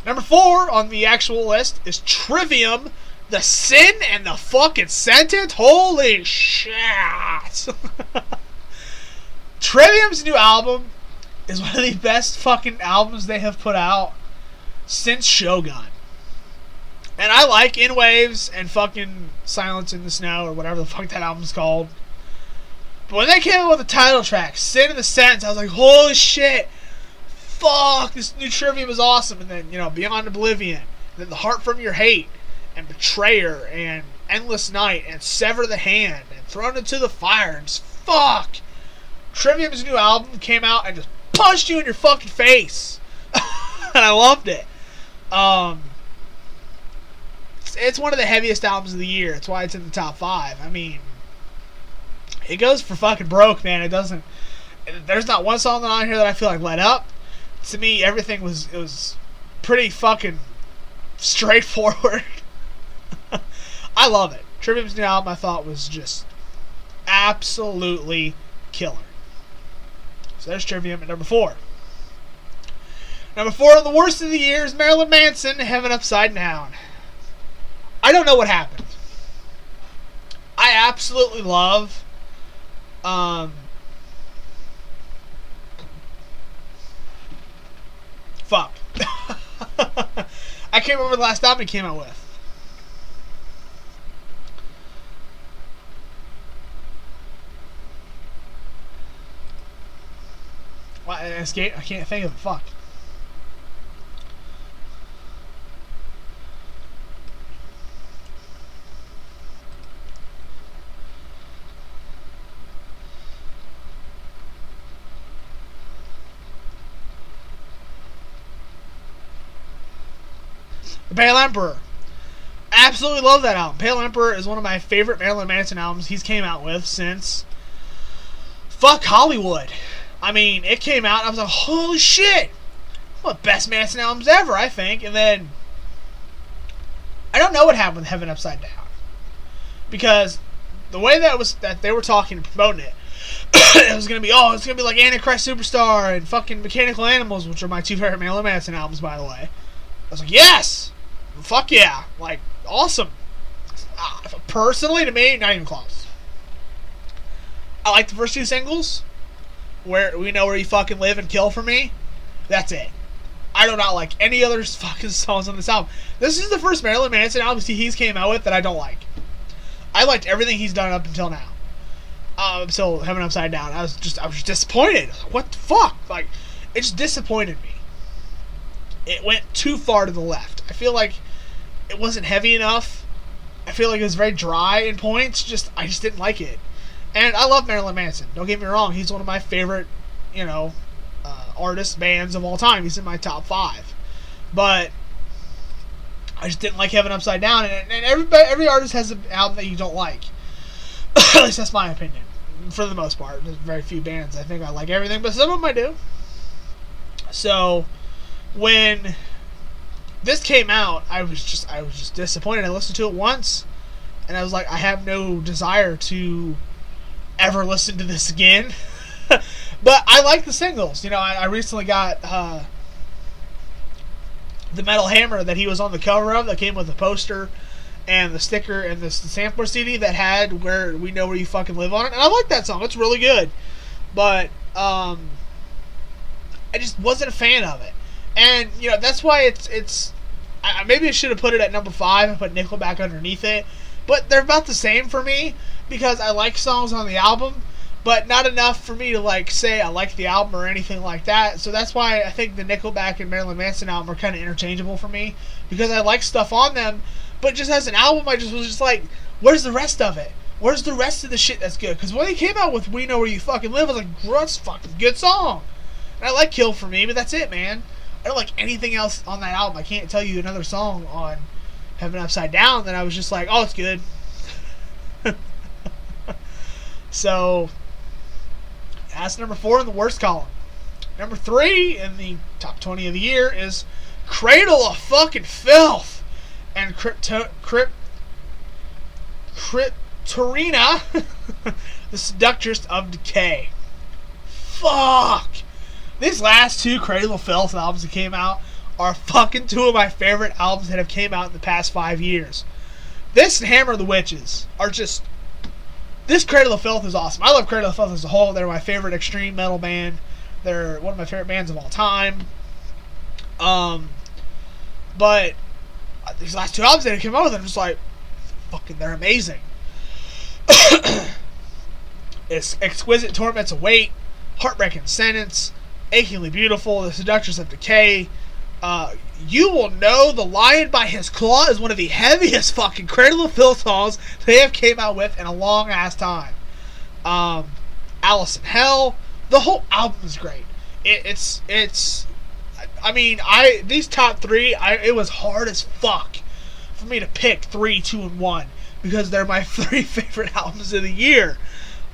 Number 4 on the actual list is Trivium, The Sin and the fucking Sentence. Holy shit. Trivium's new album is one of the best fucking albums they have put out since Shogun. And I like In Waves and fucking Silence in the Snow, or whatever the fuck that album's called. But when they came out with the title track, Sin and the Sentence, I was like, holy shit, fuck, this new Trivium is awesome. And then, Beyond Oblivion, and then The Heart From Your Hate, and Betrayer, and Endless Night, and Sever the Hand, and Thrown Into the Fire, and just fuck. Trivium's new album came out and just punched you in your fucking face. And I loved it. It's one of the heaviest albums of the year. It's why it's in the top 5. I mean, it goes for fucking broke, man. It doesn't. There's not one song on here that I feel like let up. To me, everything was pretty fucking straightforward. I love it. Trivium's new album, I thought, was just absolutely killer. So there's Trivium at number 4. Number 4 on the worst of the year is Marilyn Manson, Heaven Upside Down. I don't know what happened. I absolutely love fuck. I can't remember the last album he came out with. I can't think of it. Fuck. The Pale Emperor. Absolutely love that album. Pale Emperor is one of my favorite Marilyn Manson albums he's came out with since fuck Hollywood. I mean, it came out and I was like, holy shit! One of the best Manson albums ever, I think. And then I don't know what happened with Heaven Upside Down. Because the way that they were talking and promoting it, it was gonna be like Antichrist Superstar and fucking Mechanical Animals, which are my 2 favorite Marilyn Manson albums, by the way. I was like, yes! Fuck yeah! Like, awesome. Personally, to me, not even close. I like the first 2 singles. Where We Know Where You Fucking Live and Kill For Me. That's it. I do not like any other fucking songs on this album. This is the first Marilyn Manson album he's came out with that I don't like. I liked everything he's done up until now. So Heaven Upside Down, I was just disappointed. What the fuck? Like, it just disappointed me. It went too far to the left. I feel like it wasn't heavy enough. I feel like it was very dry in points. I just didn't like it. And I love Marilyn Manson. Don't get me wrong. He's one of my favorite, artists, bands of all time. He's in my top 5. But I just didn't like Heaven Upside Down. And every artist has an album that you don't like. At least that's my opinion. For the most part. There's very few bands I think I like everything. But some of them I do. So when this came out, I was just disappointed. I listened to it once. And I was like, I have no desire to ever listen to this again. But I like the singles. I recently got the Metal Hammer that he was on the cover of, that came with the poster and the sticker and the sampler CD that had Where We Know Where You Fucking Live on it. And I like that song. It's really good. But I just wasn't a fan of it. And that's why it's maybe I should have put it at number 5 and put Nickelback underneath it. But they're about the same for me, because I like songs on the album, but not enough for me to say I like the album or anything like that. So that's why I think the Nickelback and Marilyn Manson album are kind of interchangeable for me, because I like stuff on them, but just as an album, I was just like, where's the rest of it? Where's the rest of the shit that's good? Because when they came out with We Know Where You Fucking Live, I was like, that's a fucking good song. And I like Kill For Me, but that's it, man. I don't like anything else on that album. I can't tell you another song on Heaven Upside Down that I was just like, oh, it's good. So that's number 4 in the worst column. Number 3 in the top 20 of the year is Cradle of fucking Filth and Cryptoriana, the Seductress of Decay. Fuck! These last 2 Cradle of Filth albums that came out are fucking 2 of my favorite albums that have came out in the past 5 years. This and Hammer of the Witches are just... This Cradle of Filth is awesome. I love Cradle of Filth as a whole. They're my favorite extreme metal band. They're one of my favorite bands of all time. But these last 2 albums that came out with, I'm just like, fucking, they're amazing. It's Exquisite Torments Await, Heartbreaking Sentence, Achingly Beautiful, The Seductiveness of Decay. You Will Know the Lion by His Claw is one of the heaviest fucking Cradle of Filth songs they have came out with in a long ass time. Alice in Hell. The whole album is great. It's I mean, these top 3, it was hard as fuck for me to pick 3, 2, and 1 because they're my 3 favorite albums of the year.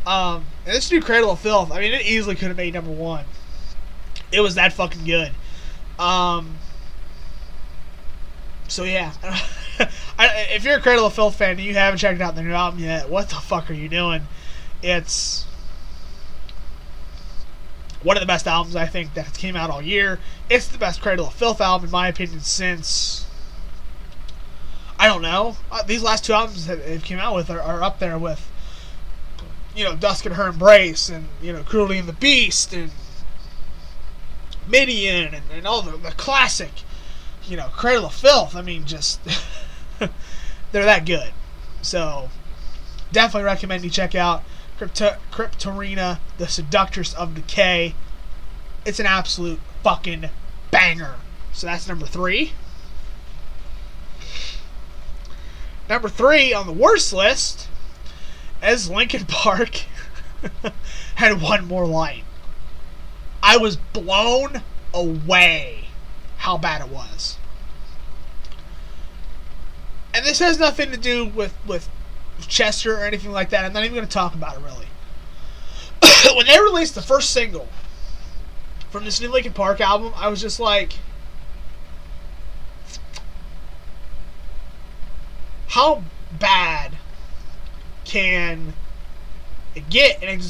And this new Cradle of Filth, I mean, it easily could have made number 1. It was that fucking good. So yeah, if you're a Cradle of Filth fan and you haven't checked out the new album yet, what the fuck are you doing? It's one of the best albums I think that came out all year. It's the best Cradle of Filth album in my opinion since, I don't know, these last 2 albums that they've came out with are up there with, you know, Dusk and Her Embrace and, you know, Cruelty and the Beast and Midian and all the classic, you know, Cradle of Filth. I mean, just they're that good. So definitely recommend you check out Cryptoriana, The Seductiveness of Decay. It's an absolute fucking banger. So that's number 3. Number 3 on the worst list is Linkin Park had One More Light. I was blown away how bad it was. And this has nothing to do with Chester or anything like that. I'm not even going to talk about it really. When they released the first single from this new Linkin Park album, I was just like, how bad can it get? And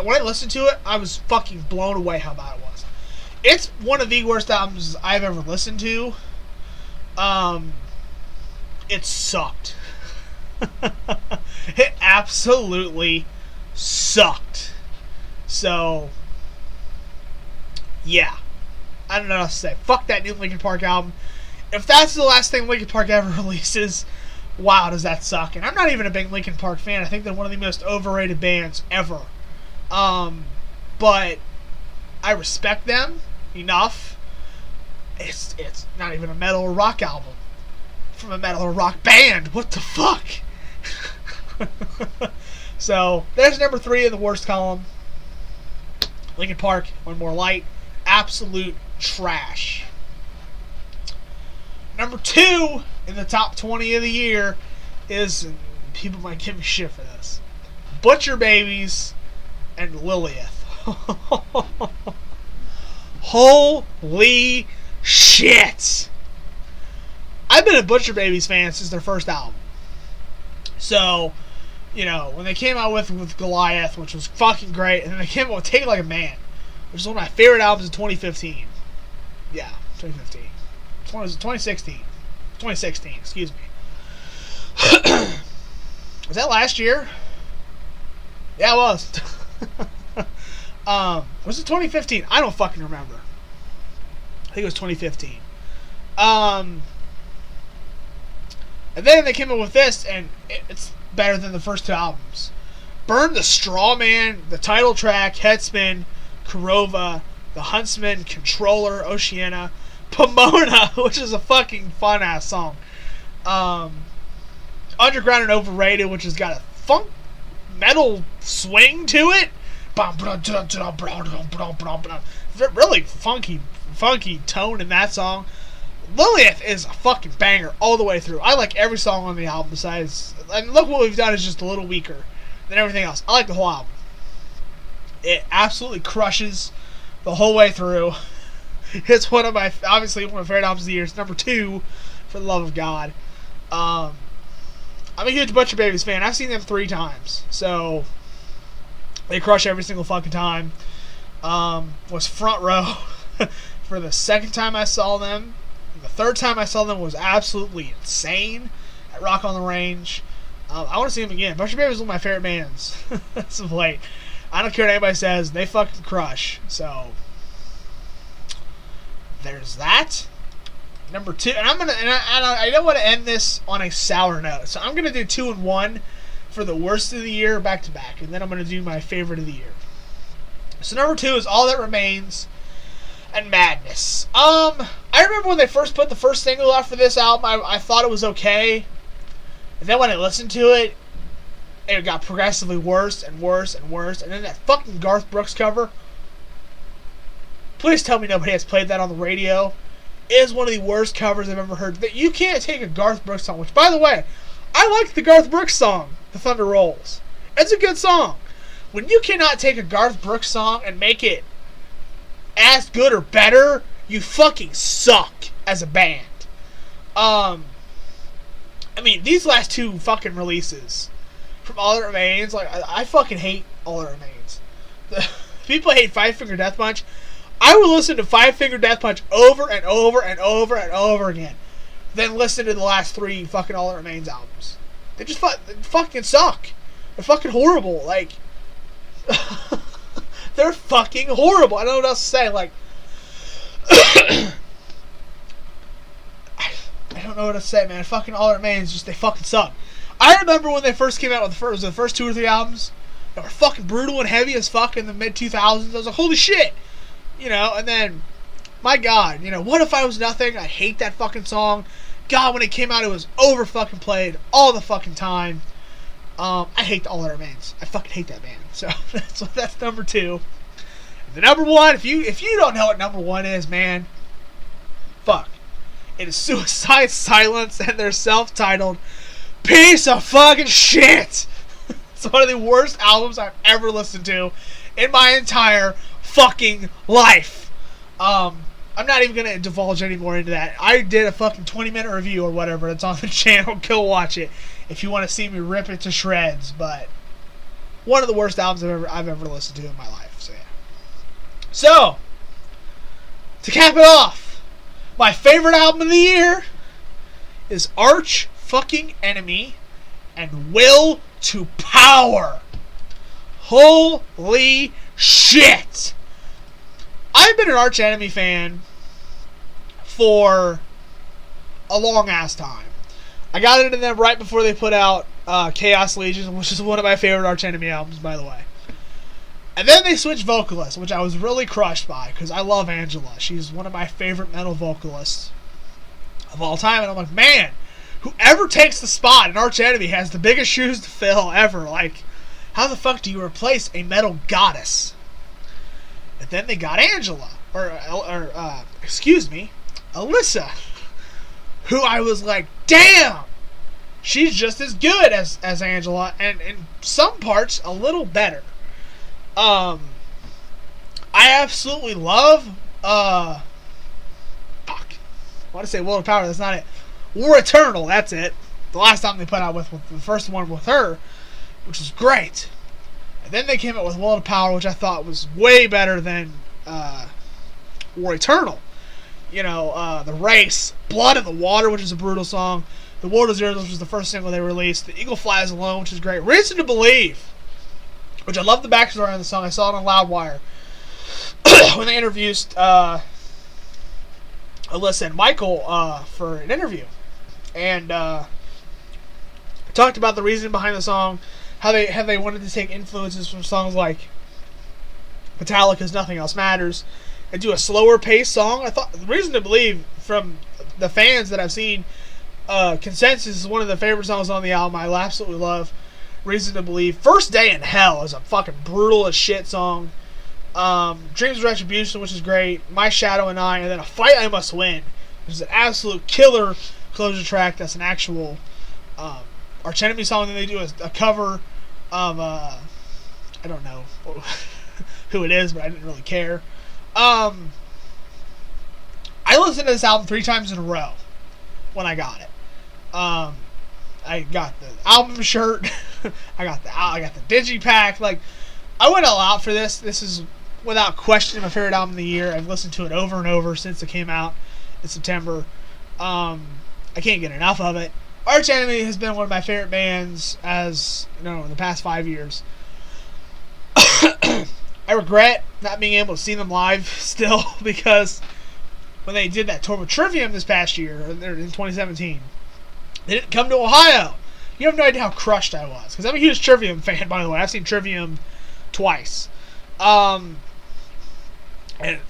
when I listened to it, I was fucking blown away how bad it was. It's one of the worst albums I've ever listened to. It sucked. It absolutely sucked. So, yeah. I don't know what else to say. Fuck that new Linkin Park album. If that's the last thing Linkin Park ever releases, wow, does that suck. And I'm not even a big Linkin Park fan. I think they're one of the most overrated bands ever. But I respect them enough. It's not even a metal or rock album from a metal or rock band. What the fuck? So there's number 3 in the worst column. Linkin Park, One More Light. Absolute trash. Number 2 in the top 20 of the year is, and people might give me shit for this, Butcher Babies and Lilith. Holy shit! I've been a Butcher Babies fan since their first album. So, you know, when they came out with Goliath, which was fucking great, and then they came out with Take It Like a Man, which is one of my favorite albums of 2015. Yeah, 2015. 2016. 2016, excuse me. Was that last year? Yeah, it was. Was it 2015? I don't fucking remember. I think it was 2015. And then they came up with this, and it's better than the first 2 albums. Burn the Straw Man, the title track, Headspin, Kurova, The Huntsman, Controller, Oceana, Pomona, which is a fucking fun-ass song. Underground and Overrated, which has got a funk metal swing to it. Really funky tone in that song. Lilith is a fucking banger all the way through. I like every song on the album besides... And Look What We've Done is just a little weaker than everything else. I like the whole album. It absolutely crushes the whole way through. It's obviously one of my favorite albums of the year. It's number 2, for the love of God. I'm a huge Butcher Babies fan. I've seen them 3 times. So, they crush every single fucking time. Was front row for the second time I saw them. The third time I saw them was absolutely insane at Rock on the Range. I want to see them again. Butcher Babies is one of my favorite bands as of late. I don't care what anybody says. They fucking crush. So, there's that. number 2, and I don't want to end this on a sour note, so I'm gonna do 2 and 1 for the worst of the year back to back, and then I'm gonna do my favorite of the year. So number 2 is All That Remains and Madness. I remember when they first put the first single out for this album, I thought it was okay, and then when I listened to it, it got progressively worse and worse and worse, and then that fucking Garth Brooks cover. Please tell me nobody has played that on the radio. It is one of the worst covers I've ever heard. That you can't take a Garth Brooks song, which, by the way, I like the Garth Brooks song, The Thunder Rolls. It's a good song. When you cannot take a Garth Brooks song and make it as good or better, you fucking suck as a band. I mean, these last 2 fucking releases from All That Remains, like, I fucking hate All That Remains. People hate Five Finger Death Punch. I would listen to Five Finger Death Punch over and over and over and over again, then listen to the last 3 fucking All That Remains albums. They just they fucking suck. They're fucking horrible. Like, they're fucking horrible. I don't know what else to say. Like, I don't know what to say, man. Fucking All That Remains, just they fucking suck. I remember when they first came out with the first 2 or 3 albums that were fucking brutal and heavy as fuck in the mid-2000s. I was like, holy shit. You know, and then, my God, you know, What If I Was Nothing? I hate that fucking song. God, when it came out, it was over fucking played all the fucking time. I hate All That Remains. I fucking hate that band. So that's number 2. The number 1, if you don't know what number 1 is, man, fuck. It is Suicide Silence and their self-titled piece of fucking shit. It's one of the worst albums I've ever listened to in my entire fucking life. I'm not even gonna divulge any more into that. I did a fucking 20-minute review or whatever. It's on the channel. Go watch it if you want to see me rip it to shreds. But one of the worst albums I've ever listened to in my life. So yeah. So to cap it off, my favorite album of the year is Arch fucking Enemy and Will to Power. Holy shit! I've been an Arch Enemy fan for a long ass time. I got into them right before they put out Chaos Legion, which is one of my favorite Arch Enemy albums, by the way. And then they switched vocalists, which I was really crushed by, because I love Angela. She's one of my favorite metal vocalists of all time. And I'm like, man, whoever takes the spot in Arch Enemy has the biggest shoes to fill ever. Like, how the fuck do you replace a metal goddess? And then they got Angela, excuse me, Alyssa, who I was like, damn, she's just as good as Angela, and in some parts a little better. I absolutely love, fuck, I want to say Will of Power, that's not it. War Eternal, that's it. The last time they put out with the first one with her, which was great. And then they came out with Will of Power, which I thought was way better than War Eternal. You know, The Race, Blood in the Water, which is a brutal song. The World of Zeros, which was the first single they released. The Eagle Flies Alone, which is great. Reason to Believe, which I love the backstory on the song. I saw it on Loudwire when they introduced Alyssa and Michael for an interview. And talked about the reason behind the song, how they wanted to take influences from songs like Metallica's Nothing Else Matters and do a slower paced song. I thought the Reason to Believe, from the fans that I've seen, consensus is one of the favorite songs on the album. I absolutely love Reason to Believe. First Day in Hell is a fucking brutal as shit song. Dreams of Retribution, which is great. My Shadow and I, and then A Fight I Must Win, which is an absolute killer closure track. That's an actual Arch Enemy song. Then they do a cover of I don't know who it is, but I didn't really care. I listened to this album 3 times in a row when I got it. I got the album shirt. I got the digipack. Like, I went all out for this. This is without question my favorite album of the year. I've listened to it over and over since it came out in September. I can't get enough of it. Arch Enemy has been one of my favorite bands in the past 5 years. I regret not being able to see them live still, because when they did that tour with Trivium this past year, in 2017. They didn't come to Ohio. You have no idea how crushed I was. Because I'm a huge Trivium fan, by the way. I've seen Trivium twice. And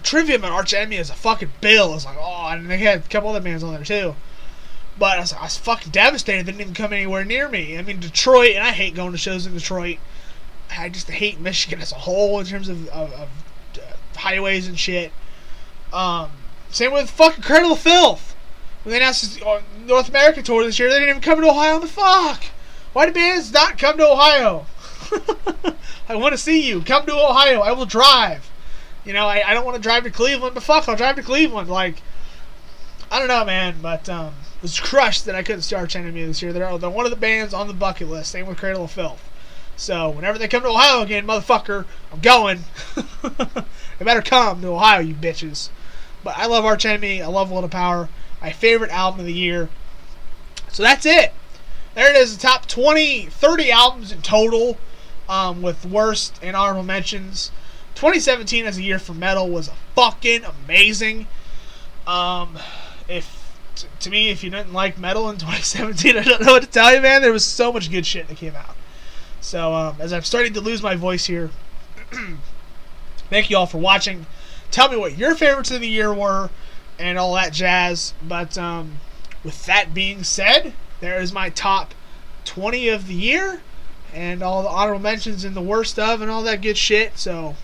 Trivium and Arch Enemy as a fucking bill. I was like, oh, and they had a couple other bands on there too. But I was fucking devastated they didn't even come anywhere near me. I mean, Detroit, and I hate going to shows in Detroit. I just hate Michigan as a whole in terms of highways and shit. Same with fucking Cradle of Filth. When they announced this North America tour this year, they didn't even come to Ohio. The fuck? Why do bands not come to Ohio? I want to see you. Come to Ohio. I will drive. You know, I don't want to drive to Cleveland, but fuck, I'll drive to Cleveland. Like, I don't know, man, but was crushed that I couldn't see Arch Enemy this year. They're one of the bands on the bucket list. Same with Cradle of Filth. So whenever they come to Ohio again, motherfucker, I'm going. They better come to Ohio, you bitches. But I love Arch Enemy. I love Will of Power. My favorite album of the year. So that's it. There it is, the top 30 albums in total, with worst and honorable mentions. 2017 as a year for metal was fucking amazing. To me, if you didn't like metal in 2017, I don't know what to tell you, man. There was so much good shit that came out. So, as I'm starting to lose my voice here, thank you all for watching. Tell me what your favorites of the year were and all that jazz. But with that being said, there is my top 20 of the year and all the honorable mentions and the worst of and all that good shit. So,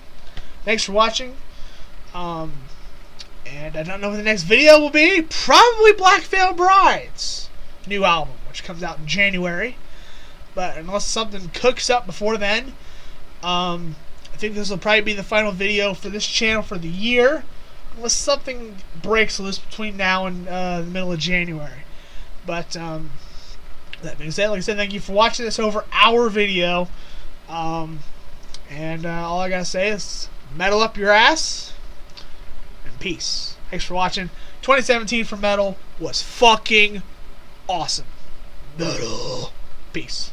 thanks for watching. And I don't know what the next video will be. Probably Black Veil Bride's new album, which comes out in January. But unless something cooks up before then, I think this will probably be the final video for this channel for the year. Unless something breaks loose between now and the middle of January. But that being said, like I said, thank you for watching this over-hour video. And all I gotta say is metal up your ass and peace. Thanks for watching. 2017 for metal was fucking awesome. Metal. Peace.